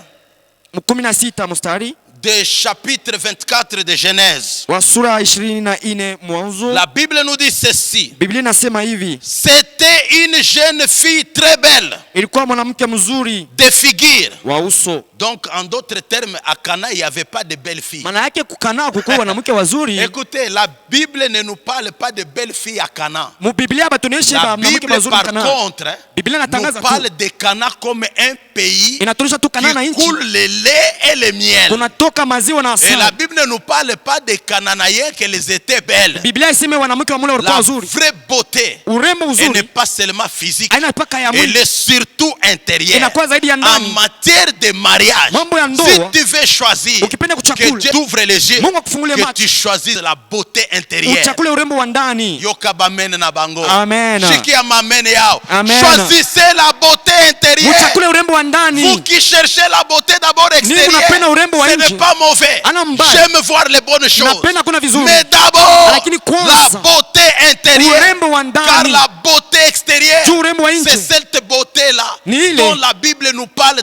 16 mstari du chapitre 24 de Genèse, wa sura 24 Mwanzo. la Bible nous dit ceci: Biblia inasema hivi, c'était une jeune fille très belle ilikuwa mwanamke mzuri de figure. wa uso. Donc en d'autres termes, à Cana il n'y avait pas de belles filles. Maana yake kukanaa kukuwa mwanamke wazuri. Écoutez, la Bible ne nous parle pas de belles filles à Cana. Mu Biblia batuonyeshe La mwanamke Bible wazuri par Kanaa. contre Biblia nous inatangaza parle tu, de Cana comme un pays inatuonyesha tu Kanaa na qui nchi coule le lait et le miel. kunatoka maziwa na Et la asali. Bible ne nous parle pas des Cananéens qu'elles étaient belles. Biblia iseme wanamke wa mule walikuwa La wazuri. vraie beauté, Urembo elle n'est uzuri pas seulement physique, haina mpaka ya elle mwili, est surtout intérieure. inakuwa zaidi ya En ndani. matière de mariage, Mambo ya ndoa, si tu veux choisir, ukipenda que kuchakula, Dieu t'ouvre les yeux, Mungu akufungulie que macho, tu choisisses la beauté intérieure. uchakule urembo wa ndani. Yoka bamen na bango. Amen. Shiki ya mamen yao. Amen. Choisissez la beauté intérieure. Uchakule urembo wa ndani. Vous qui cherchez la beauté d'abord extérieure, unapenda urembo wa ce n'est nje. pas mauvais. Ana mbaya. J'aime voir les bonnes choses. Napenda kuna vizuri. Mais d'abord, Lakini la kwanza, beauté intérieure. urembo wa ndani. Car la beauté extérieure, Juu urembo wa nje. c'est cette beauté-là Ni ile. dont la Bible nous parle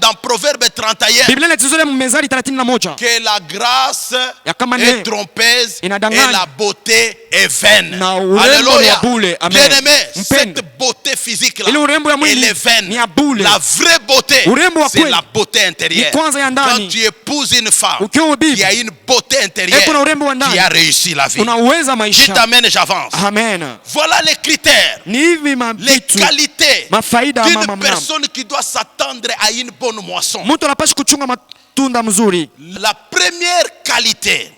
dans Proverbe 31. Biblia inatuzolea Mezali 31. Que la grâce Ya kama est ne- trompeuse et inadanganya. la beauté est vaine. Na urembo Alléluia. ni ya bule. Amen. Bien-aimé, Mpendo. cette beauté physique-là, Ile urembo ya mwili elle est vaine. ni ya bule. La vraie beauté, Urembo wa c'est kweli la beauté intérieure. ni kwanza ya ndani. Quand tu épouses une femme Ukiwa bibi, qui a une beauté intérieure, eko na urembo wa ndani, qui a réussi la vie. unaweza Dites maisha. amen et j'avance. Amen. Voilà les critères, Ni hivi les mavitu, qualités mafaida d'une mama mnamo. personne qui doit s'attendre à une bonne moisson. Mtu anapashi kuchunga matunda mzuri. La première qualité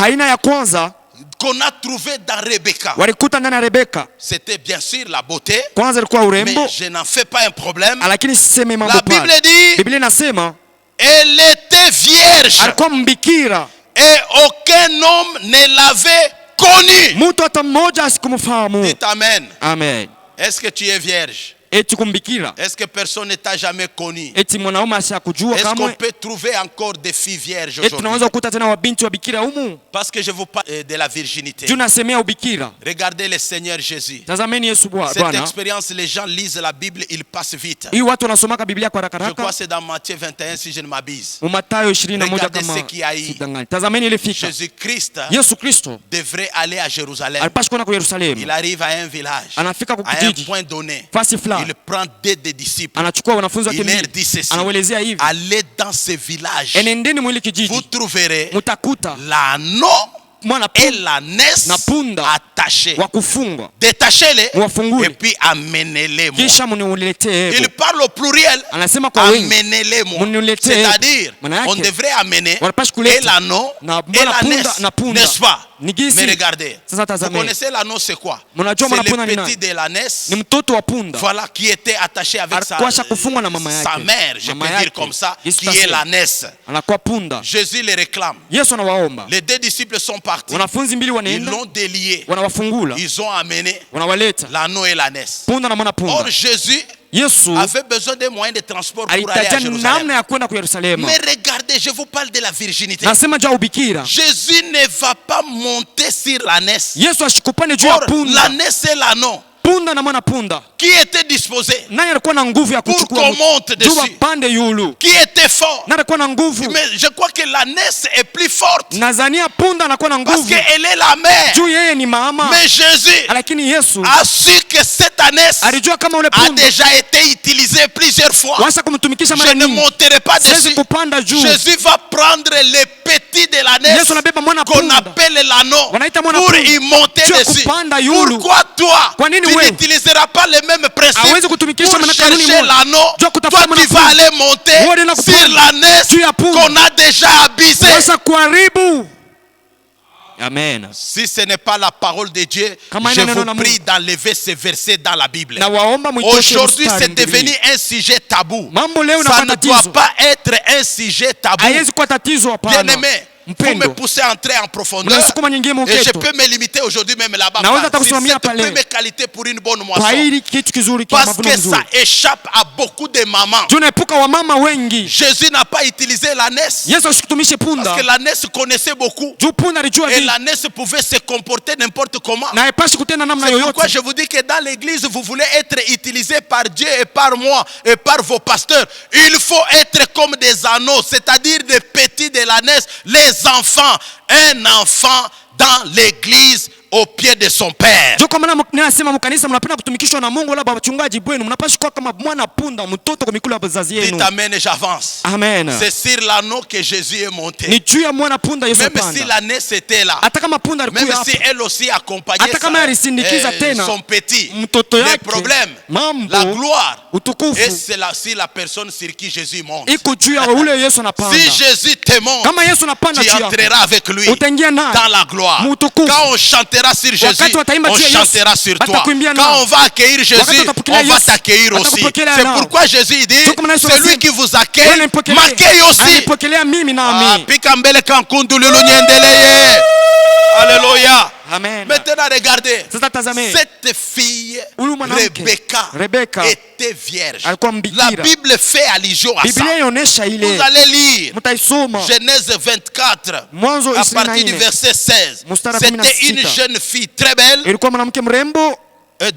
Haina ya kwanza qu'on a trouvée dans Rebecca, walikuta ndani ya Rebeka. c'était bien sûr la beauté, Kwanza ilikuwa urembo, mais je n'en fais pas un problème. lakini siseme mambo La pale. Bible dit, Biblia inasema elle était vierge alikuwa mbikira, et aucun homme ne l'avait connue. mtu hata mmoja asikumfahamu. Dites amen. Amen. Est-ce que tu es vierge? Eti kumbikira, Est-ce que personne ne t'a jamais connu? eti mwanaume asiyakujua Est-ce qu'on kamwe, peut trouver encore des filles vierges eti aujourd'hui? tunaweza kukuta tena wabinti wa bikira humu. Parce que je vous parle de la virginité. Juu nasemea ubikira. Regardez le Seigneur Jésus. Tazameni Yesu Cette Bwana. expérience, les gens lisent la Bible, ils passent vite. Hii watu wanasomaka Biblia kwa Je crois haraka. que c'est dans Matthieu 21 si je ne m'abuse. Mathayo 21 Regardez kama ce qui a eu. sidangani. Tazameni ile fika. Jésus-Christ Yesu Kristo devrait aller à Jérusalem. alipashi kwenda kwa Yerusalemu. Il arrive à un village, Anafika kwa à un kijiji point donné. fasi fulani. Il prend des disciples. Anachukua wanafunzi wake Il leur mbili. dit ceci. Anawaelezea hivi. Allez dans ce village. Enendeni mwili Vous kijiji. trouverez Mutakuta l'anneau mwana et l'ânesse na punda attachés. wa kufungwa. Détachez-les Mwafungule. et puis amenez-les moi. Kisha muniletee. Il parle au pluriel. Anasema kwa wingi. Amenez-les moi. Muniletee. C'est-à-dire, Maana yake, on devrait amener wanapashi et kuleta l'anneau na et mwana punda l'ânesse, na punda. n'est-ce pas? Ni gisi. Mais regardez, Sasa vous tazameni. connaissez l'anneau, c'est quoi? Mnajua mwana C'est punda ni le nani? petit de l'ânesse, Ni mtoto wa punda. voilà, qui était attaché avec Alikuwa kufungwa na mama sa yake. mère, je Mama peux dire yake. comme ça, Yesu qui est tasema. l'ânesse. Anakuwa punda. Jésus les réclame. Yesu anawaomba. Les deux disciples sont partis. Wanafunzi mbili Ils wanaenda, l'ont délié. wanawafungula, Ils ont amené wanawaleta l'anneau et l'ânesse. punda na mwana punda. Or, Jésus Yesu avait besoin de moyens de transport pour aller à alitaja Jérusalem. namna ya kwenda kwa Yerusalemu. Mais regardez, je vous parle de la virginité. Nasema juu ya ubikira. Jésus ne va pas monter sur l'ânesse. Yesu ashikupande juu ya Or, punda. l'ânesse et l'anneau Punda na mwana punda. qui était disposé, Nani alikuwa na nguvu ya Pour kuchukua qu'on monte juu dessus. pande yulu? qui était fort. Nani alikuwa na nguvu? Mais je crois que l'ânesse est plus forte Nazania punda anakuwa na parce nguvu. qu'elle est la mère. Juu yeye ni mama. Mais Jésus Lakini Yesu a su que cette ânesse alijua kama ule a punda déjà été utilisée plusieurs fois. washa kumtumikisha mara Je ne nyingi. monterai pas Siwezi dessus. kupanda juu. Jésus va prendre les petits de l'ânesse Yesu anabeba mwana qu'on punda. appelle l'anneau Wanaita mwana pour punda. y monter Juu ya dessus. kupanda yulu. Pourquoi toi, Kwa nini tu wewe? n'utiliseras pas les mêmes principes Hawezi kutumikisha pour maneno kanuni chercher moja. l'anneau? Juu ya kutafuta Toi, mwana tu vas punda. aller monter Wewe unaenda sur kupanda l'ânesse juu ya punda. qu'on a déjà abusé. Washa kuharibu. Amen. Si ce n'est pas la parole de Dieu, Kama je ina neno vous la prie Mungu. d'enlever ces versets dans la Bible. Na waomba mwitoshe Aujourd'hui, mstari c'est devenu Biblia. un sujet tabou. Mambo leo Ça inakuwa ne doit tatizo. pas être un sujet tabou. Haiwezi kuwa tatizo hapana. Bien-aimé, vous me Mpendo. poussez à entrer en profondeur. Unasukuma nyingine Et je mketo. peux me limiter aujourd'hui même là-bas. Naweza hata Sur kusimamia cette pale. première qualité pour une bonne Kwa moisson. hili kitu kizuri kia Parce mavuno que mzuri. ça échappe à beaucoup de mamans. Juu naepuka wamama wengi. Jésus n'a pas utilisé l'ânesse. Yesu asikutumishe punda. Parce que l'ânesse connaissait beaucoup. Juu punda alijua Et vingi. l'ânesse pouvait se comporter n'importe comment. Na haipashi kutenda namna C'est pourquoi yoyote. je vous dis que dans l'église, vous voulez être utilisé par Dieu et par moi et par vos pasteurs. Il faut être comme des anneaux, c'est-à-dire des petits de l'ânesse, les enfants. Un enfant dans l'église au pied de son père. Juu kwa maana ninasema mkanisa mnapenda kutumikishwa na Mungu labda wachungaji bwenu mnapashi kuwa kama mwana punda mtoto kwa mikulu ya wazazi Dites yenu. amen et j'avance. Amen. C'est sur l'anneau que Jésus est monté. Ni juu ya mwana punda Yesu Même si apanda. l'ânesse était là, Hata kama punda même alikuwa si hapa. elle aussi accompagnait Hata kama alisindikiza tena son petit, mtoto le yake. problème, Mambo, la gloire, et utukufu c'est là si la personne sur qui Jésus monte. iko juu ya ule Yesu anapanda. Si Jésus te monte, Kama Yesu anapanda tu juu yako, entreras avec lui utaingia naye dans la gloire. mutukufu. Quand on chantera sur Jésus, Wakati wataimba on juu ya Yesu, chantera sur toi. watakuimbia Quand naye. on va accueillir Jésus, Wakati watapokelea on va Yesu, t'accueillir aussi. watakupokelea C'est nao. pourquoi Jésus dit, Tuko mna Yesu celui anasema, qui vous wewe accueille, nipokelee. m'accueille aussi. Anipokelea mimi Ah, nami. pika mbele kankundu lulu nyendeleye. Alléluia. Amen. Maintenant, regardez. Sasa tazame. Cette fille, Huyu mwanamke, Rebeka, était vierge. alikuwa La mbikira. Bible fait allusion à ça. Biblia inaonyesha Vous ile. allez lire Mtaisoma. Genèse 24, Mwanzo à partir du 24. verset 16. Mstari C'était 16. une jeune fille très belle, Ilikuwa mwanamke mrembo,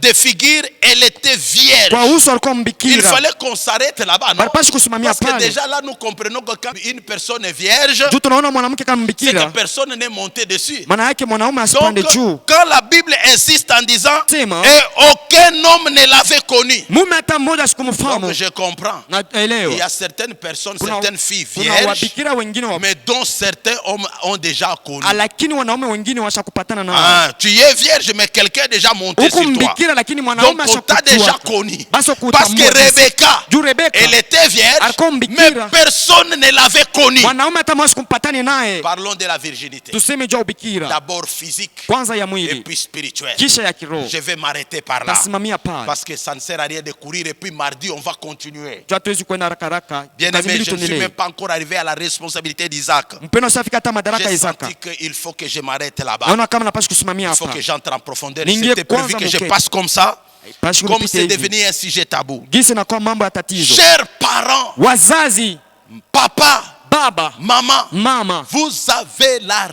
de figure, elle était vierge. kwa uso alikuwa Il mbikira. fallait qu'on s'arrête là-bas, non? Balipashi kusimamia Parce que pale. déjà là, nous comprenons que quand une personne est vierge, Juu tunaona mwanamke kama c'est que mbikira, personne n'est monté dessus. maana yake mwanaume Donc, asipande juu. quand la Bible insiste en disant Sema. et aucun homme ne l'avait connu, Mume hata mmoja donc sikumfahamu. je comprends. Il y Naelewa. a certaines personnes, Kuna- certaines filles Kuna vierges, wabikira wengine wa, mais dont certains hommes ont déjà connu. lakini wanaume wengine washakupatana nao. Ah, tu es vierge, mais quelqu'un est déjà monté Huku sur toi. mbikira lakini Donc mwanaume on t'a déjà ashakujua. connu. Basi Parce kutambua que jinsi. Rebecca, Juu Rebeka, elle était vierge, alikuwa mais mbikira. personne ne l'avait connue. Mwanaume hata mmoja sikumpatane naye. Parlons de la virginité. Tuseme juu ya ubikira. D'abord physique Kwanza ya et mwili, puis spirituelle. kisha ya kiroho. Je vais m'arrêter par là. Tasimamia pale. Parce que ça ne sert à rien de courir et puis mardi on va continuer. Juu hatuwezi kwenda haraka haraka. Bien Kazi aimé, mbili je ne suis tuendelee. même pas encore arrivé à la responsabilité d'Isaac. Mpendo safika hata madaraka ya J'ai Isaka. senti qu'il faut que je m'arrête là-bas. Naona kama napaswa kusimamia Il faut hapa. que j'entre en profondeur. Ningie C'était prévu kwanza que je muketi. passe comme ça, Haipashi comme kupita c'est hivi. devenu un sujet tabou. Gisi na kwa mambo ya tatizo. Chers parents, Wazazi, papa, baba, maman, mama, vous avez la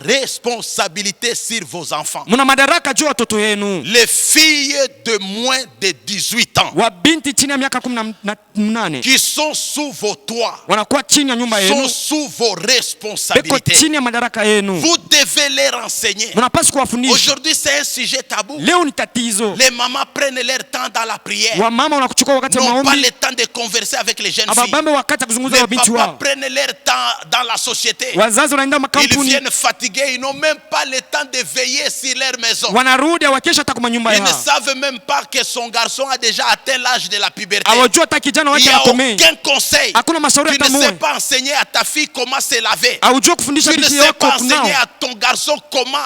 responsabilité sur vos enfants. muna madaraka juu ya watoto yenu. Les filles de moins de 18 ans Wa binti chini ya miaka 18 qui sont sous vos toits, wanakuwa chini ya nyumba sont yenu, sous vos beko responsabilités. chini ya madaraka yenu. Vous devez les renseigner. Mnapaswa kuwafundisha. Aujourd'hui, c'est un sujet tabou. Leo ni tatizo. Les mamans prennent leur temps dans la prière. Wamama wanakuchukua wakati wa N'ont pas maombi, le temps de converser avec les jeunes filles. ababambe wakati ya kuzungumza na Les binti papas wao. prennent leur temps dans la société. Wazazi wanaenda Ils makampuni, viennent fatigués. Ils n'ont même pas le temps de veiller sur leur maison. wanarudi hawakesha hata kwa nyumba Ils ne yao. savent même pas que son garçon a déjà atteint l'âge de la puberté. Hawajua hata kijana Il wake n'y a anakomea. aucun conseil. Hakuna mashauri Tu hata ne sais moja. pas enseigner à ta fille comment se laver. Haujua kufundisha Tu ne binti sais yako pas kunao. enseigner à ton garçon comment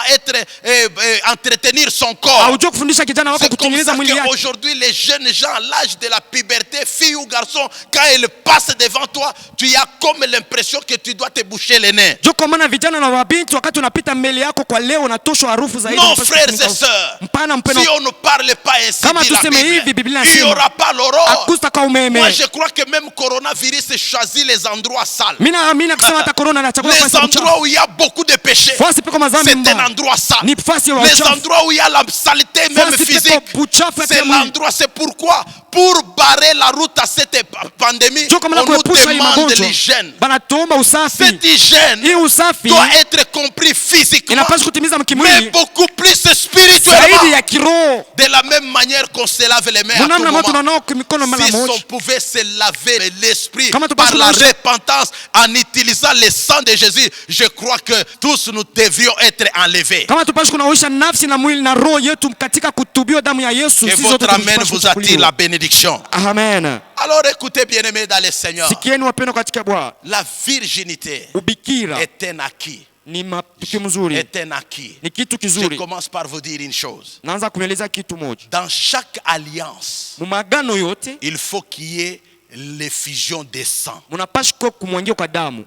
entretenir son corps. Haujua kufundisha kijana wako C'est comme kutengeneza ça mwili yake. qu'aujourd'hui, les jeunes gens, à l'âge de la puberté, fille ou garçon, quand ils passent devant toi, tu as comme l'impression que tu dois te boucher les nez. Juu kwa maana vijana na wabinti wakati unapita mbele yako kwa leo unatoshwa harufu zaidi. Non, unapaswa frères kufunika et sœurs, mpana mpeno. si on ne parle pas ainsi Kama de la tuseme hivi, Bible, Biblia il n'y inasema, aura pas l'aurore. Akusta kwa umeme. Moi, je crois que même coronavirus choisit les endroits sales. Mina kusema hata corona na chakula Les endroits où il y a beaucoup de péchés, Fasi piko mazambi c'est un mbaya. endroit sale. Ni fasi ya Les uchafu. endroits où il y a la saleté même Fasi physique, piko buchafu ya c'est mwili. l'endroit. C'est pourquoi, pour barrer la route à cette pandémie, Juu kama on nous kuepusha hii demande magonjwa. l'hygiène. Banatuomba usafi. Cette hygiène Hii usafi doit être compris physiquement, inapaswa kutimiza mais kimwili beaucoup plus zaidi spirituellement. ya kiroho. De la même manière qu'on se lave les mains à tout Munamna moto moment. nanao mikono mara Si on moja. pouvait se laver l'esprit Kama tu par passes la le- repentance en utilisant le sang de Jésus, je crois que tous nous devrions être enlevés. Kama tupashi kunawisha nafsi na mwili na roho yetu katika kutubiwa damu ya Yesu. Que Sisi votre zote amen tunapaswa vous attire kuchukuliwa. la bénédiction. Amen. Alors écoutez, bien-aimés dans le Seigneur, Sikieni wapendwa katika Bwana. la virginité Ubikira est un acquis. ni matukio mzuri, Est un acquis. ni kitu Je kizuri. commence par vous dire une chose. Naanza kueleza kitu moja. Dans chaque alliance, Mu maagano yote il faut qu'il y ait l'effusion des sangs. mnapashi kwa kumwangia kwa damu.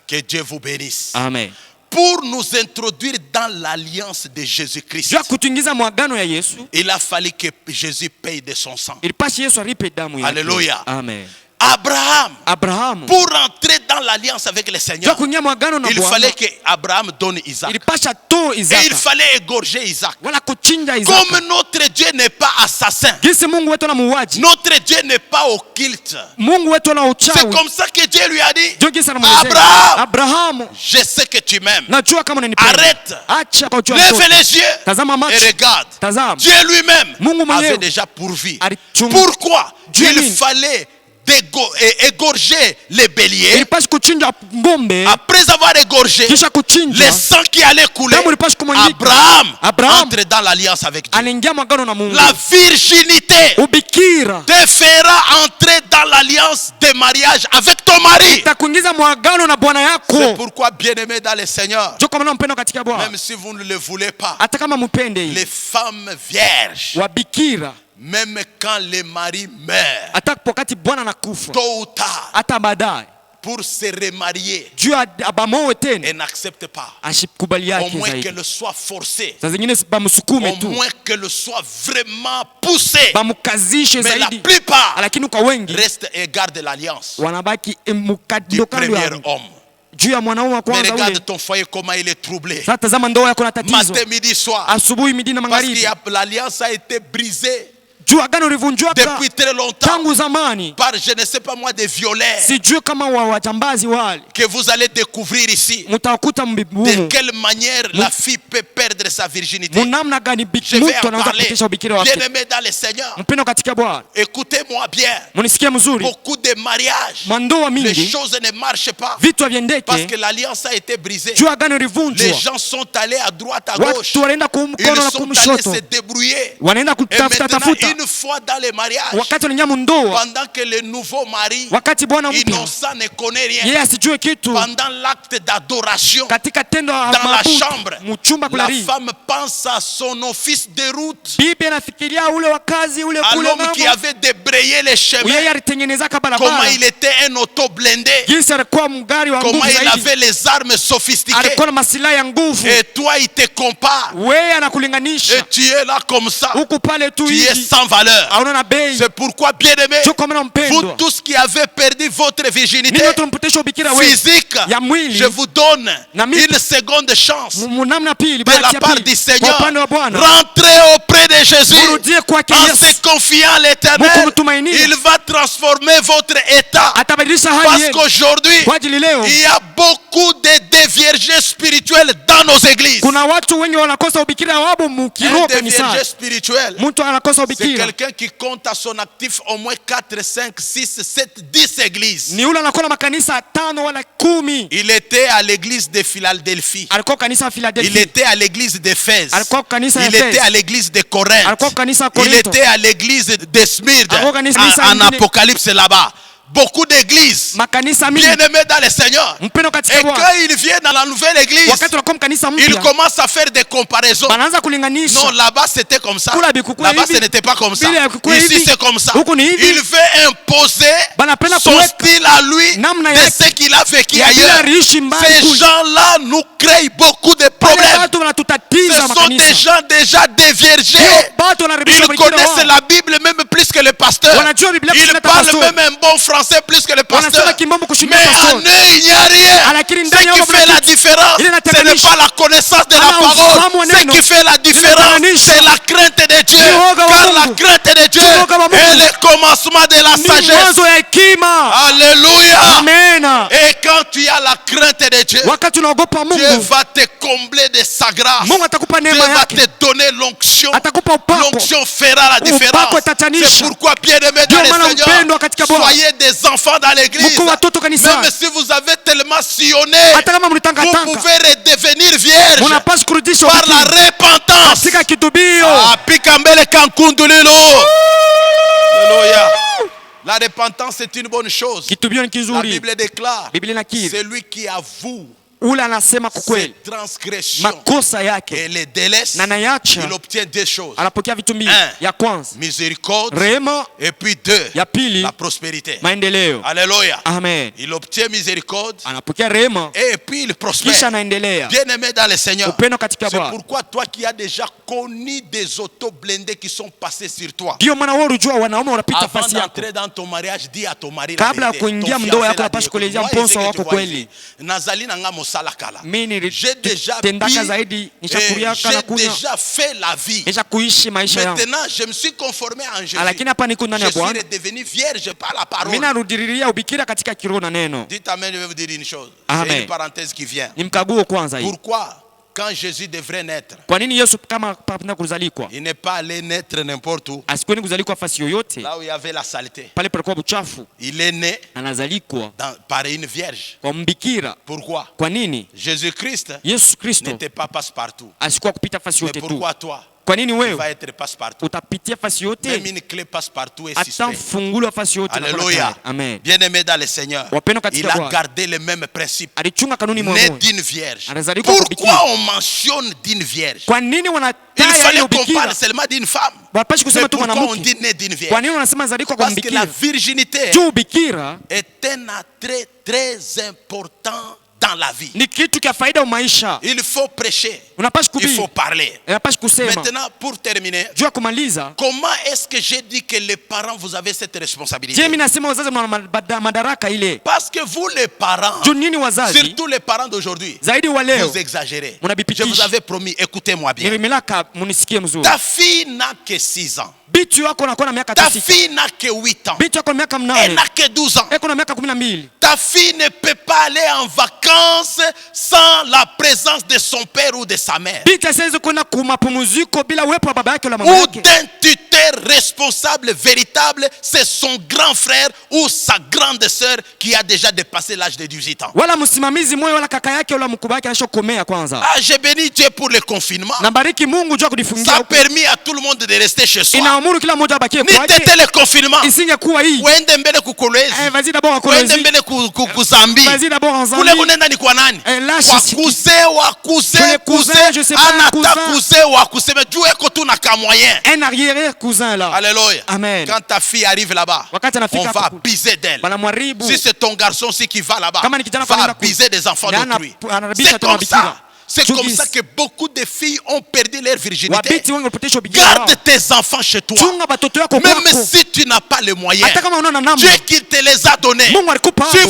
Que Dieu vous bénisse. Amen. Pour nous introduire dans l'alliance de Jésus-Christ, Jua kutuingiza mwagano ya Yesu, il a fallu que Jésus paye de son sang. ilipashi Yesu aripe damu yake. Alléluia. Amen. Abraham, Abrahamu pour entrer dans l'alliance avec le jua Seigneur, kuingia mwagano na il Bwana, fallait que Abraham donne Isaac. ilipasha to Et il Isaka fallait égorger Isaac. wala kuchinja Isaka. Comme notre Dieu n'est pas assassin, Gisi Mungu wetu na muuaji, notre Dieu n'est pas occulte. Mungu wetu na C'est uchawi. comme ça que Dieu lui a dit, Ndio gisi anamwelezea Abraham, Abrahamu, je sais que tu m'aimes. najua kama unanipenda. Arrête. Acha kwa ujua Lève mtoto. les yeux Tazama et macho. regarde. Tazama. Dieu lui-même Mungu mwenyewe avait déjà pourvu. alichunga. Pourquoi Dieu il nini? fallait égorger les béliers? Ilipasha kuchinja ng'ombe, Après avoir égorgé kisha kuchinja les sangs qui allaient couler, damu ilipasha kumwangika. Abraham entre dans l'alliance avec Dieu. Anaingia mwagano na Mungu. La virginité Ubikira te fera entrer dans l'alliance de mariage avec ton mari. itakuingiza mwagano na bwana C'est yako. pourquoi, bien-aimé dans le Seigneur, Jua kama mpendo katika Bwana, même si vous ne le voulez pas, hata kama mpende les hii femmes vierges, wabikira, même quand les maris meurent, hata wakati Bwana anakufa, tôt ou tard, hata baadaye pour se remarier juu ya abamoe tena et n'accepte pas. ashikubali Au yake moins zaidi. qu'elle soit forcée. Saa zingine bamsukume Au tu, moins qu'elle soit vraiment poussée. bamukazishe Mais la zaidi, plupart lakini kwa wengi restent et gardent l'alliance wanabaki du mukando kando premier ya homme. juu ya mwanaume wa Mais kwanza regarde ule. ton foyer comment il est troublé. Sasa tazama ndoa yako na tatizo, Matin, midi, soir. asubuhi, midi na Parce que magharibi, l'alliance a été brisée juu agano livunjwaka depuis très longtemps tangu zamani. par je ne sais pas moi des violeurs Sijui kama wajambazi wale que vous allez découvrir ici. mutakuta De mbibumu quelle manière la fille peut perdre sa virginité. munamna gani Je vais mtu en anaweza parler. kupitisha ubikira wake. Bien-aimé dans le Seigneur, Mpendo katika Bwana, écoutez-moi bien. munisikie mzuri, Beaucoup de mariages, mandoa les mingi choses ne marchent pas vitu parce haviendeke que l'alliance a été brisée. juu agano Les livunjwa. gens sont allés à droite, à gauche. Watu wanaenda kumkono Ils na sont allés kumshoto, se débrouiller. wanaenda Et kutafuta maintenant, tafuta. une fois dans les mariages, Wakati wanaingia mundoa, pendant que le nouveau mari wakati bwana mpya innocent ne connaît rien, yeye asijue kitu, pendant l'acte d'adoration katika tendo la dans la mabudu chambre, mchumba la kulari, femme pense à son office de route, bibi anafikiria ule wa kazi ule à kule l'homme qui ng'ambo, avait débrayé les chemins, yeye alitengenezaka comment barabara, il était un auto blindé, jinsi alikuwa mgari wa comment nguvu il zaidi, avait les armes sophistiquées. alikuwa na masilaha ya nguvu. Et toi, il te compare. Wewe Et anakulinganisha tu es là comme ça. huku pale tu Tu es hivi, sans valeur. hauna na bei. C'est pourquoi, bien-aimé, Sio kama vous mpendwa, tous qui avez perdu votre virginité ninyi wote mpotesha ubikira wewe physique, ya mwili, je vous donne Na mimi- une seconde chance munamna pili, de la bahati ya part pili, du kwa Seigneur. upande wa Bwana, Rentrez auprès de Jésus murudie kwake en Yesu, se confiant à l'Éternel. mkumtumainia, Il va transformer votre état. atabadilisha hali Parce yenu. qu'aujourd'hui, Kwa ajili leo il y a beaucoup de déviergés spirituels dans nos églises. kuna watu wengi wanakosa ubikira wabo Un mukiroho déviergé kanisani. spirituel, Mtu anakosa c'est ubikira quelqu'un qui compte à son actif au moins 4, 5, 6, 7, 10 églises. ni ule anakuwa na makanisa 5 wala 10. Il était à l'église de Philadelphie. Alikuwa kanisa ya Il Philadelphia, était à l'église d'Éphèse. alikuwa kanisa ya Il était à Efeso, l'église de Corinthe. alikuwa kanisa ya Il Korinto, était à l'église de Smyrne. alikuwa kanisa En ingine, Apocalypse là-bas. Beaucoup d'églises. makanisa mingi. Bien-aimés dans le Seigneur. Mpendo Et katika quand Bwana, ils viennent dans la nouvelle église, wakati unakuwa mkanisa ils mpya, commencent à faire des comparaisons. banaanza Non, kulinganisha, là-bas c'était comme ça. Kula bikukua Là-bas hivi, ce n'était pas comme ça. vile yakukua Ici hivi, c'est comme ça. huku ni hivi. Il veut imposer Banapenda son kuweka style à lui namna de yake ce qu'il a vécu ya vile ailleurs. aliishi mbali Ces kule. gens-là nous créent beaucoup de Wale problèmes. watu Ce wanatutatiza sont des makanisa, gens déjà déviergés. watu wanaribisha Ils ubikira connaissent wao, la Bible même plus que le pasteur. wanajua Biblia Ils kushinda parlent pastor, même un bon français plus que le wanasema pasteur. kimbombo kushinda Mais pastor. en eux, il n'y a rien. Lakini Ce ndani yao qui fait kuna la kitu. différence, Ile ce n'est inatenganisha. pas la connaissance de la Ama ufahamu wa parole. Ce neno. qui fait la différence, inatenganisha. c'est la crainte de Dieu. Ni uoga wa Car la Mungu. crainte de Dieu Ni uoga wa Mungu. est le commencement de la Ni sagesse. mwanzo ya hekima. Alléluia. Amena. Et quand tu as la crainte de Dieu, Wakati unaogopa Dieu Mungu, va te combler de sa grâce. Mungu atakupa Dieu neema va yake, te donner l'onction. atakupa upako. L'onction fera la différence. Upako itatanisha. C'est pourquoi, bien-aimés dans Ndio le maana Seigneur, mpendwa katika Bwana, soyez des enfants dans l'église. mko watoto kanisani. Même si vous avez tellement sillonné, Hata kama vous mlitangatanga, pouvez redevenir vierge munapaswa kurudisha par la ubikira repentance. katika kitubio. Pika mbele kankundulilo. Alléluia. La repentance est une bonne chose. Kitubio ni La kizuri. Bible déclare, Biblia inakiri celui qui avoue ule anasema kwa ses kweli transgressions makosa yake et les délaisse, na nayacha, il obtient deux choses. anapokea vitu mbili. Un, Ya kwanza Miséricorde. rehema, Et puis deux, ya pili la prospérité. maendeleo. Alléluia. Amen. Il obtient miséricorde Anapokea rehema et puis il kisha prospère. anaendelea. Bien-aimé dans le Seigneur, Upendo katika c'est Bwana. pourquoi toi qui as déjà connu des autos blindés qui sont passés sur toi, Ndio maana wewe unajua wanaume wanapita avant fasi yako. d'entrer dans ton mariage, dis à ton mari la Kabla ya vérité. kuingia Ton mdoa fiancé yako l'a unapaswa dit, kuelezea moi, mponso je sais que wako tu vois kweli. ici, Nazali nanga mosala kala. Mimi J'ai déjà nilitendaka bu zaidi, et nishakuriaka na j'ai kunywa, déjà fait la vie. nisha kuishi maisha yangu. Maintenant, je me suis conformé en Jésus. Lakini hapa niko ndani Je ya suis Bwana. redevenu vierge par la parole. Mimi narudililia ubikira katika kiroho na neno. Dites amen, je vais vous dire une chose. Amen. C'est une parenthèse qui vient. Ni mkaguo kwanza hii. Pourquoi, quand Jésus devrait naître, Kwa nini Yesu kama papenda kuzalikwa il n'est pas allé naître n'importe où, asikueni kuzalikwa fasi yoyote là où il y avait la saleté. pale palikuwa buchafu? Il est né Anazalikwa par une vierge. kwa mbikira. Pourquoi? Kwa nini Jésus-Christ Yesu Kristo n'était pas passe-partout. asikuwa kupita fasi Mais yote tu? pourquoi toi? Kwa nini Tu wewe vas être passe-partout. utapitia fasi yote? Même une clé passe-partout est Hata suspect. fungulo fasi yote. Alléluia. Amen. Bien-aimé dans le Seigneur, Wapendwa katika il a Bwana. gardé les mêmes principes. Alichunga kanuni moja Né moja. d'une vierge. Anazaliwa kwa bikira. Pourquoi on mentionne d'une vierge? Kwa nini Il wanataja fallait hiyo qu'on bikira? parle seulement d'une femme. Wapashi Mais kusema tu pourquoi on mwanamke? dit né d'une Kwa vierge? nini wanasema zalikwa kwa Parce que la bikira? virginité Juu bikira est un attrait très important dans la vie. ni kitu kia faida wa maisha. Il faut prêcher. Unapashi Il kubii. faut parler. Unapashi kusema. Maintenant, pour terminer, Juu ya kumaliza. comment est-ce que j'ai dit que les parents, vous avez cette responsabilité? Je mimi nasema wazazi mna madaraka ile. Parce que vous, les parents, Juu nini wazazi? surtout les parents d'aujourd'hui, Zaidi wa leo. vous exagérez. Munabipitisha. Je vous avais promis, écoutez-moi bien. Nilimelaka munisikie mzuri. Ta fille n'a que 6 ans. Bitu yako anakuwa na miaka Ta 6. fille n'a que 8 ans. Bitu yako na miaka Elle 8. n'a que 12 ans. Eko na miaka 12. Ta fille ne peut pas aller en vacances sans la présence de son père ou de sa mère. Bitu asiwezi kwenda kumapumziko bila uwepo wa baba yake na mama Ou yake. d'un tuteur responsable véritable, c'est son grand frère ou sa grande sœur qui a déjà dépassé l'âge de 18 ans. Wala msimamizi moyo wala kaka yake wala mkubwa yake alishokomea kwanza. Ah, j'ai béni Dieu pour le confinement. Nabariki Mungu juu ya Ça kujifungia. a permis à tout le monde de rester chez soi. Inaamuru kila mmoja abakie Ni kwake. tete le confinement. Isingekuwa hii. Uende mbele kukolezi. Vas-y d'abord en Uende Colombie. mbele kuzambi. Vas-y d'abord en Kule Zambie. kunenda ni kwa nani? Là, Kwa je kuze wa kuze Je les cousins, je sais pas, anata cousin. kuze wa kuseme juu eko tu na ka moyen. Un arrière cousin là. Alléluia. Amen. Quand ta fille arrive là-bas, Wakati on anafika va hapo. abuser d'elle. Wanamharibu. Si c'est ton garçon aussi qui va là-bas, Kama ni kijana va anaenda abuser des enfants na d'autrui. anarabisha C'est tena comme bikira. ça. C'est comme Chugis. ça que beaucoup de filles ont perdu leur virginité. Wabiti wengi wapotesha bikira. Garde tes enfants chez toi. Chunga batoto yako Même kwako. si tu n'as pas les moyens, Hata kama unaona namna. Dieu qui te les a donnés. Mungu alikupa Si hapo.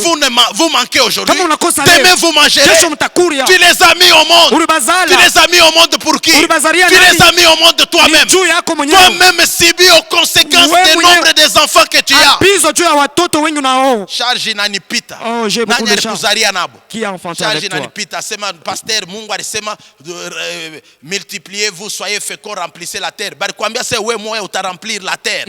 vous manquez aujourd'hui, Kama unakosa demain leo. vous mangerez. Kesho mtakuria. Tu les as mis au monde. Ulibazala. Tu les as mis au monde pour qui? Ulibazalia Tu nani? les as mis au monde toi-même. Ni juu yako mwenyewe. Toi-même subis aux conséquences Wewe du mwenyewe. nombre des enfants que tu as. Apizo juu ya watoto wengi unao. Charge inanipita. Oh, j'ai beaucoup Nani de charge. alikuzalia nabo? Qui a enfanté Charge avec toi? inanipita. Sema pasteur Mungu alisema multipliez-vous, soyez féconds, remplissez la terre. Balikwambia se wewe moyo utaremplir la terre.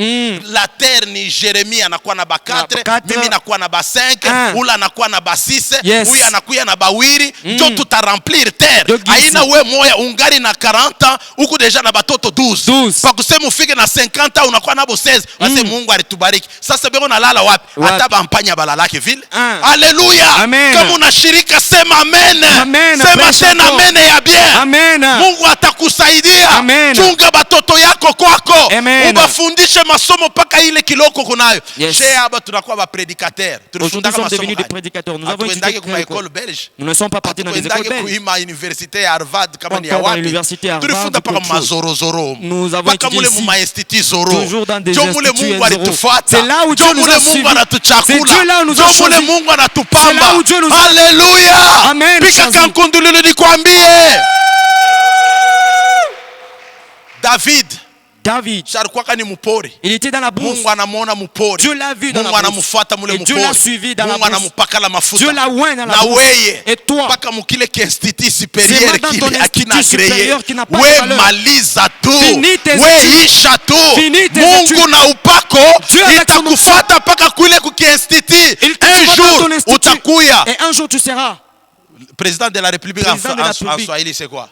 La terre ni Jeremie anakuwa na ba 4, mimi nakuwa na ba 5, ula anakuwa na ba 6, Yes. huyu anakuwa na ba 8, ndio tutaremplir terre. Ndio Haina wewe moyo ungari na 40 huku deja na batoto 12. Kwa kusema ufike na 50 unakuwa nabo 16. Basi Mungu alitubariki. Sasa bego nalala wapi? Hata bampanya balalake vile. Haleluya. Amen. Kama unashirika sema amen. Amen. Sema tena amen ya bien. Amen. Mungu atakusaidia. Amen. Chunga batoto yako kwako. Amen. Ubafundishe masomo paka ile kiloko kunayo. Yes. Chez haba tunakuwa ba prédicateur. Aujourd'hui, nous sommes devenus des prédicateurs. Nous avons Tuendake étudié kuma l'école. école belge. Nous ne sommes pas partis dans des écoles Tuendake belges. kuima université ya Harvard kama ni ya Encore dans wapi. l'université Harvard, Tulifunda paka quelque chose. mazorozoro. Nous avons Paka étudié mule ici. mu institut zoro. Toujours dans des Jo mule instituts Mungu zoro. alitufuata. C'est là où Dieu Jo nous mule a Mungu suivis. anatuchakula. C'est Dieu là où nous a Jo mule choisis. Mungu C'est anatupamba. là où Dieu nous a- Alléluia. Amen. Pika Choisi. kankundululu nikwambie. David Sharkwaka ni mupori. Il était dans la brousse. Mungu anamuona mupori. Dieu l'a vu dans Mungu la brousse. anamfuata mule Et Dieu mupori. l'a suivi dans la Mungu brousse. anamupaka la mafuta. Dieu l'a oint dans la Na brousse. weye. Et toi, Paka mukile ki institut supérieur C'est dans ton kile akina institut greye. supérieur qui n'a pas de We valeur. maliza tu. Finis tes We études. isha tu. Finis tes Mungu études. na upako Dieu avec son itakufuata paka kule kuki institut. il te Un fera jour dans ton institut. utakuya. Et un jour tu seras Président de la République Président de la en République. Swahili c'est quoi?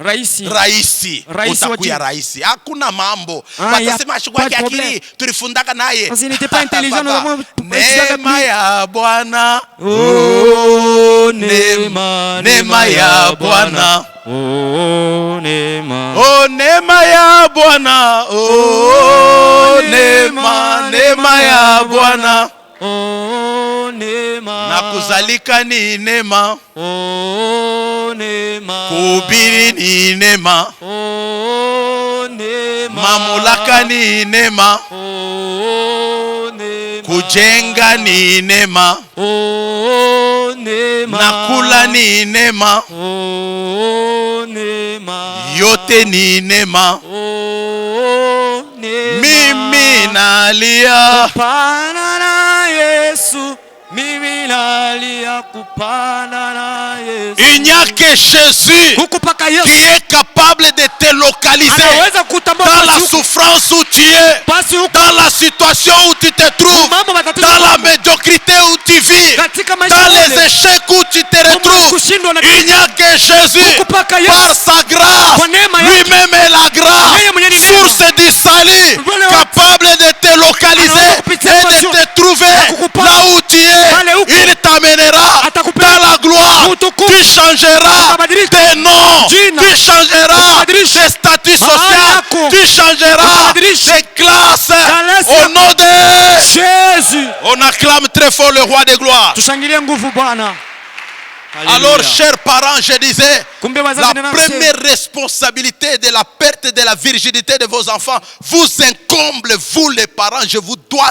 raisi. Raisi, Raisi utakuya wa raisi. Hakuna mambo. Ah, ya Watasema ashikwa pas de akili, problème. tulifundaka naye. Parce qu'il n'était pas intelligent, nous Papa, avons- neema ya Bwana. Oh, neema ya Bwana. Oh, neema. Oh, neema ya Bwana. Oh, neema ya Bwana. Oh, neema. Na kuzalika ni neema. Oh, neema. Kuhubiri ni neema. Oh, neema. Mamlaka ni neema. Oh, neema. Kujenga ni neema. Oh, neema. Na kula ni neema. Oh, neema. Yote ni neema. Oh, neema. Mimi nalia. Pana na Yesu Mimi nalia kupanda na Yesu. Il n'y a que Jésus Kukupaka qui Yesu. est capable de te localiser Anaweza kutambua dans la pasi huko. souffrance où tu es, Pasi huko. dans la situation où tu te trouves, Mambo matatizo dans la mambo. médiocrité où tu vis, Katika maisha dans les yale. échecs où tu te Mambo ya retrouves. kushindwa na Il n'y a que Jésus, Kukupaka Yesu. par sa grâce, Kwa neema yake. lui-même est la grâce, Yeye mwenyewe ni neema. source du salut, Wale wote. capable de te localiser Anaweza kupitia et passion. de te trouver Kukupata. là où tu es. Pale huko. Il t'amènera Atakupeleka. dans la gloire. Utukufu. Tu changeras Utabadilika. tes noms, Jina. tu changeras Utabadilisha. tes statuts Mahali sociaux, yako. tu changeras Utabadilisha. tes classes Kalasi au yako. nom de... Jésus. On acclame très fort le roi des gloires. Tushangilie nguvu Bwana. Alors, Hallelujah. chers parents, je disais, Kumbe la wazazi na nafsi. première responsabilité de la perte de la virginité de vos enfants vous incombe, vous les parents, je vous dois,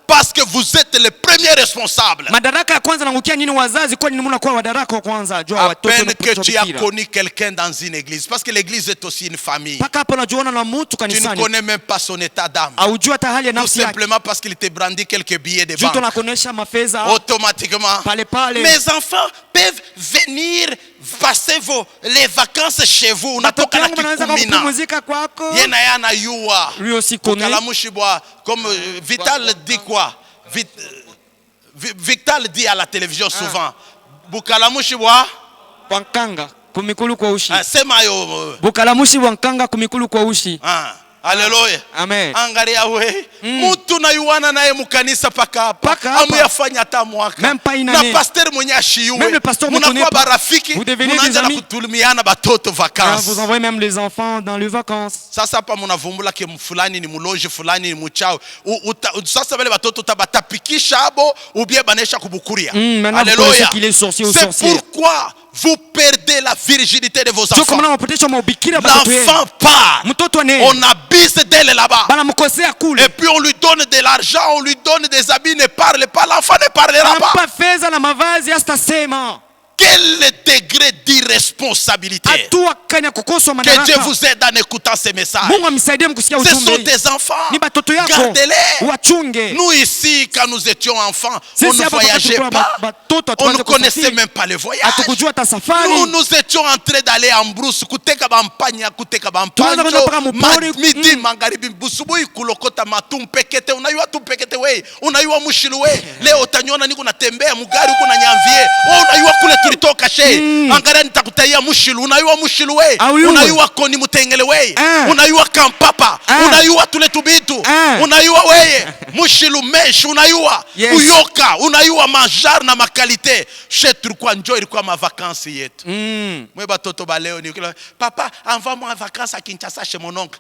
parce que vous êtes les premiers responsables. Madaraka ya kwanza naangukia nyinyi wazazi, kwani ni mnakuwa wadaraka wa kwanza. Jua À watoto peine na que tu as bikira. connu quelqu'un dans une église, parce que l'église est aussi une famille. Paka hapo unajuana na mtu Tu ne kanisani. connais même pas son état d'âme. Haujui hata hali ya Tout nafsi yake. simplement parce qu'il te brandit quelques billets de Juu banque. tunakuonesha mafedha Automatiquement, pale pale. mes enfants peuvent venir passer les vacances chez vous. Watoto Unatoka na wangu wanaweza kikumina. kupumzika kwako. Yena yana yua. Lui aussi connaît. Kalamushibwa, comme Vital dit quoi? Vital dit à la télévision souvent. Bukalamushi bwa Wankanga kumikulu kwa ushi. sema yo. Bukalamushi wankanga kumikulu kwa ushi. Haleluya. Amen. Angalia we. Mtu na yuana naye mukanisa paka hapa. Amu yafanya hata mwaka. Même pas une Na année. pasteur mwenye ashiwe. Même le pasteur ne connaît Munakuwa pas. barafiki. Vous devenez des Munaanza na amis. kutulumiana batoto Ah, vacances. vous envoyez même les enfants dans les vacances. Sasa hapa munavumbula ke fulani ni muloji fulani ni muchao. Sasa wale batoto tabatapikisha abo ubie banesha kubukuria. Maintenant vous connaissez qu'il est sorcier ou C'est sorcière. pourquoi vous perdez la virginité de vos Sio enfants. kama mnawapotesha maubikira batoto yenu. L'enfant part. Mtoto ane. On abuse d'elle là-bas. Bana mkosea kule. Et puis on lui donne de l'argent, on lui donne des habits, ne parle pas. L'enfant ne parlera pas. Anampa fedha na mavazi asitasema. Quel degré d'irresponsabilité. Hatua kani ya kukoswa Que Dieu madaraka. vous aide en écoutant ces messages. Mungu amsaidie mkusikia Ce sont ujumbe. des enfants. Ni batoto yako. Gardez-les. Wachunge. Nous ici, quand nous étions enfants, Sisi on ne hapa voyageait tulikuwa pas. batoto On tuanze ne connaissait kusafiri. même pas le voyage. Hatukujua hata safari. Nous étions en train d'aller en brousse, kuteka bampanya, kuteka Tunaanza kwenda mpaka bampanjo, mpori. midi magharibi, busubuhi kulokota matumpekete. Unayua tumpekete we, unayua mushilu we. Leo utaniona niko natembea mugari huko na nyamvie. Wewe unayua kule tulitoka she. Angalia nitakutaia mushilu, unayua mushilu we. Auyue. Unayua koni mutengele we. Unayua kampapa, unayua tule tubitu. Unayua weye, mushilu mesh, unayua Yes. uyoka, unayua manjar na makalite. She tulikuwa enjoy, ilikuwa ma vacances yetu. Mwe batoto ba leo ni papa, envoie-moi en vacances à Kinshasa chez mon oncle.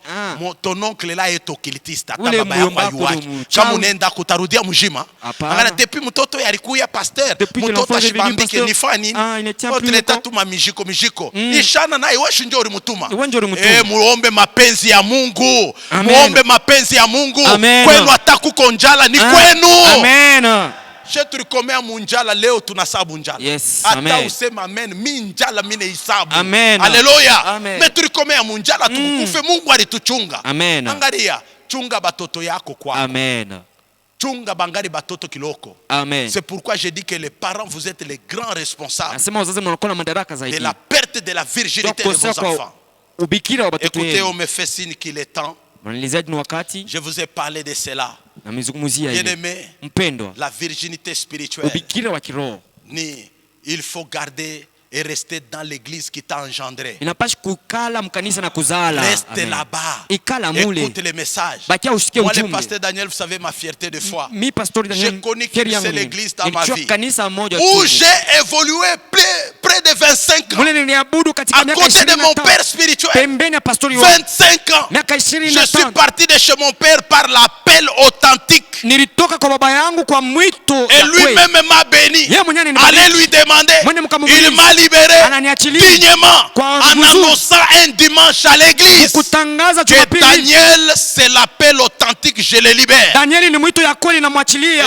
Ton oncle là est occultiste. Hata Ule baba yako muyomba ayuaki. kule Kama mchawi. unaenda kutarudia mjima. Hapana. Angalia depuis mtoto alikuya pasteur. Depuis que Mtoto l'enfant est devenu ashibambike pasteur. ni fani. Il ne tient plus Otleta le corps. tu mijiko. Ishana naye wewe ndio ulimtuma. Wewe ndio ulimtuma. Muombe mapenzi ya Mungu. Amen. Muombe mapenzi ya Mungu. Amen. Kwenu atakuko njala ni kwenu. Amen. She tulikomea munjala, leo tunasabu njala. Yes, Hata amen. usema amen, mi njala mine isabu. Amen. Haleluya. Amen. Me tulikomea munjala tukukufe, Mungu alituchunga. Amen. Angalia, chunga batoto yako kwa. Amen. Chunga bangari batoto kiloko. Amen. C'est pourquoi j'ai dit que les parents, vous êtes les grands responsables Nasema wazazi mnakuwa na madaraka de zaidi. la perte de la virginité de Kukosea vos kwa enfants. ubikira wa batoto Écoutez, on yenu. me fait signe qu'il est temps. Mnalizaji ni wakati Je vous ai parlé de cela. na mizungumzia ile. Bien-aimé, Mpendwa, la virginité spirituelle, ubikira wa kiroho il faut garder et rester dans l'église qui t'a engendré. inapashi kukala mkanisa na kuzala. Reste Amen. là-bas. Ikala mule. Écoute les messages. Bakia usikie Moi, le ujumbe. pasteur Daniel, vous savez ma fierté de foi. Mi pastori J'ai Daniel connu fieri qu'une yangu seule mimi. église dans ma Nilijua vie kanisa moja où tu. j'ai évolué près de 25 ans. Mule niliabudu katika À miaka côté de mon 25. père spirituel. Pembeni ya pastori wangu. 25 ans. Miaka Je suis 25. parti de chez mon père par l'appel authentique. Nilitoka kwa baba yangu kwa mwito Et ya kweli. lui-même m'a béni. Yeye mwenyewe alinibariki. Allez lui demander. Mwende mkamhubiri. Il m'a libéré Ananiachilia. dignement Kwa en vizuri. annonçant un dimanche à l'église Kutangaza que Jumapili. Daniel, c'est l'appel authentique, je le libère. Danieli ni mwito ya kweli namwachilia.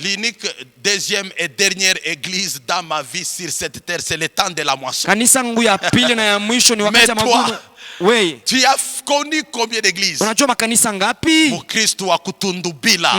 L'unique deuxième et dernière église dans ma vie sur cette terre, c'est le temps de la moisson. Kanisa yangu ya pili na ya mwisho ni wakati ya Mais toi, mavuno. Wewe Tu as connu combien d'églises? Unajua makanisa ngapi? Mkristo wa kutundubila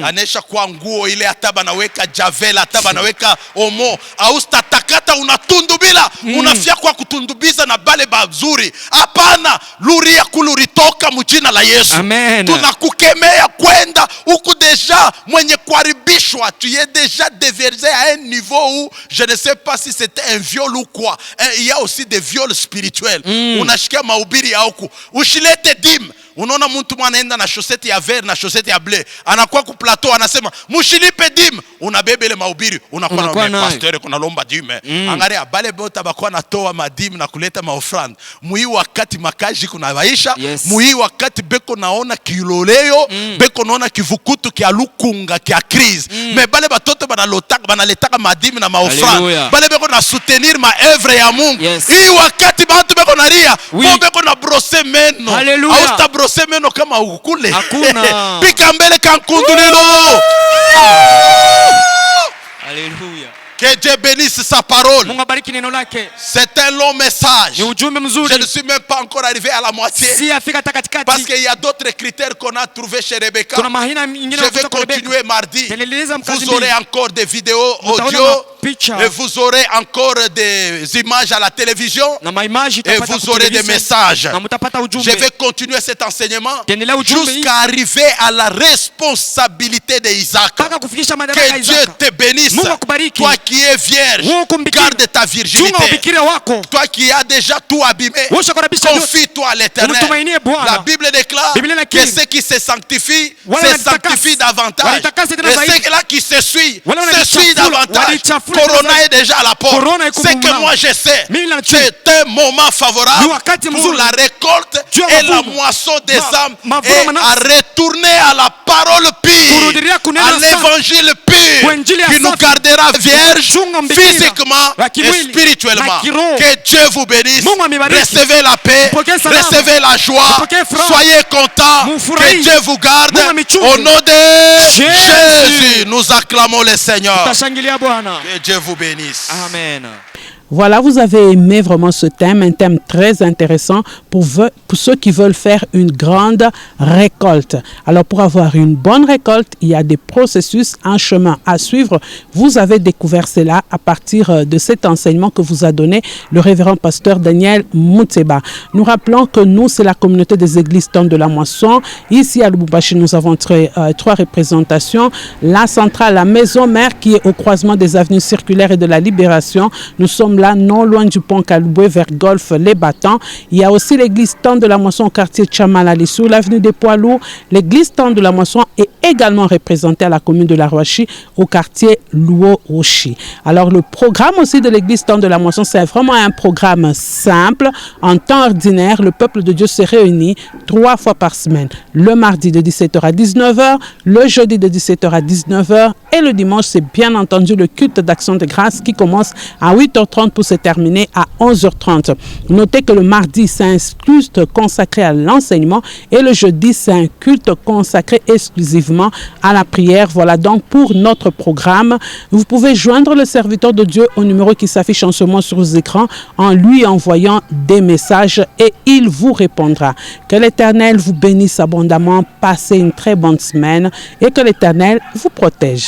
anesha kwa nguo ile hata banaweka javela hata banaweka omo au statakata unatundubila unafia kwa kutundubiza na bale bazuri. Hapana, luria kuluritoka mjina la Yesu. Amen. Tunakukemea kwenda huku deja mwenye kuharibishwa. Tu es déjà déversé à un niveau où je ne sais pas si c'était un viol ou quoi. Il y a aussi des viols spirituels. Unashikia mahubiri ya huku ushilete dim. Unaona mtu mwanaenda na chaussette ya vert na chaussette ya bleu, anakuwa ku plateau anasema mushilipe dim, unabebe ile mahubiri unakuwa na pasteur kuna lomba dime. Angalia bale bota bakwa natoa madim na kuleta maofrand. Mui wakati makaji kuna baisha, mui wakati beko naona kiloleo, beko naona kivukutu kia lukunga kia crise. Me bale batoto banaletaka madim na maofrand. Bale beko na soutenir ma œuvre ya Mungu. Hii wakati bantu beko na ria, beko na brosser meno. Hallelujah. Semeno kama ukule hakuna pika mbele kankundulilo. Alléluia. Que Dieu bénisse sa parole. Mungu abariki neno lake. C'est un long message. Ni ujumbe mzuri. Je ne suis même pas encore arrivé à la moitié. Si afika katikati. Parce qu'il y a d'autres critères qu'on a trouvé chez Rebecca. Kuna mahina nyingine je vais continuer mardi. Vous aurez encore des vidéos audio. Et vous aurez encore des images à la télévision. Et vous aurez des messages. Je vais continuer cet enseignement jusqu'à arriver à la responsabilité d'Isaac. Que Dieu te bénisse. Toi qui es vierge, garde ta virginité. Toi qui as déjà tout abîmé, confie-toi à l'Éternel. La Bible déclare que ceux qui se sanctifient davantage. Et ceux-là qui se suivent davantage. Corona est déjà à la porte. C'est que moi je sais. C'est un moment favorable pour la récolte et la moisson des âmes. Et à retourner à la parole pure, à l'évangile pur, qui nous gardera vierges physiquement et spirituellement. Que Dieu vous bénisse. Recevez la paix, recevez la joie. Soyez contents. Que Dieu vous garde. Au nom de Jésus, nous acclamons le Seigneur. Que Dieu vous bénisse. Amen. Voilà, vous avez aimé vraiment ce thème, un thème très intéressant pour ceux qui veulent faire une grande récolte. Alors, pour avoir une bonne récolte, il y a des processus, un chemin à suivre. Vous avez découvert cela à partir de cet enseignement que vous a donné le révérend pasteur Daniel Mutseba. Nous rappelons que nous, c'est la communauté des églises Temps de la Moisson. Ici, à Lubumbashi, nous avons trois représentations. La centrale, la maison mère qui est au croisement des avenues circulaires et de la Libération. Nous sommes là, non loin du pont Kaloué, vers Golfe Les Battants. Il y a aussi l'église Temps de la Moisson au quartier Tchamalali, sur l'avenue des Poids Lourds. L'église Temps de la Moisson est également représentée à la commune de la Roachi, au quartier Louo-Rochi. Alors, le programme aussi de l'église Temps de la Moisson, c'est vraiment un programme simple. En temps ordinaire, le peuple de Dieu se réunit 3 fois par semaine. Le mardi de 17h à 19h, le jeudi de 17h à 19h et le dimanche, c'est bien entendu le culte d'action de grâce qui commence à 8h30 pour se terminer à 11h30. Notez que le mardi, c'est un culte consacré à l'enseignement et le jeudi, c'est un culte consacré exclusivement à la prière. Voilà donc pour notre programme. Vous pouvez joindre le serviteur de Dieu au numéro qui s'affiche en ce moment sur vos écrans en lui envoyant des messages et il vous répondra. Que l'Éternel vous bénisse abondamment. Passez une très bonne semaine et que l'Éternel vous protège.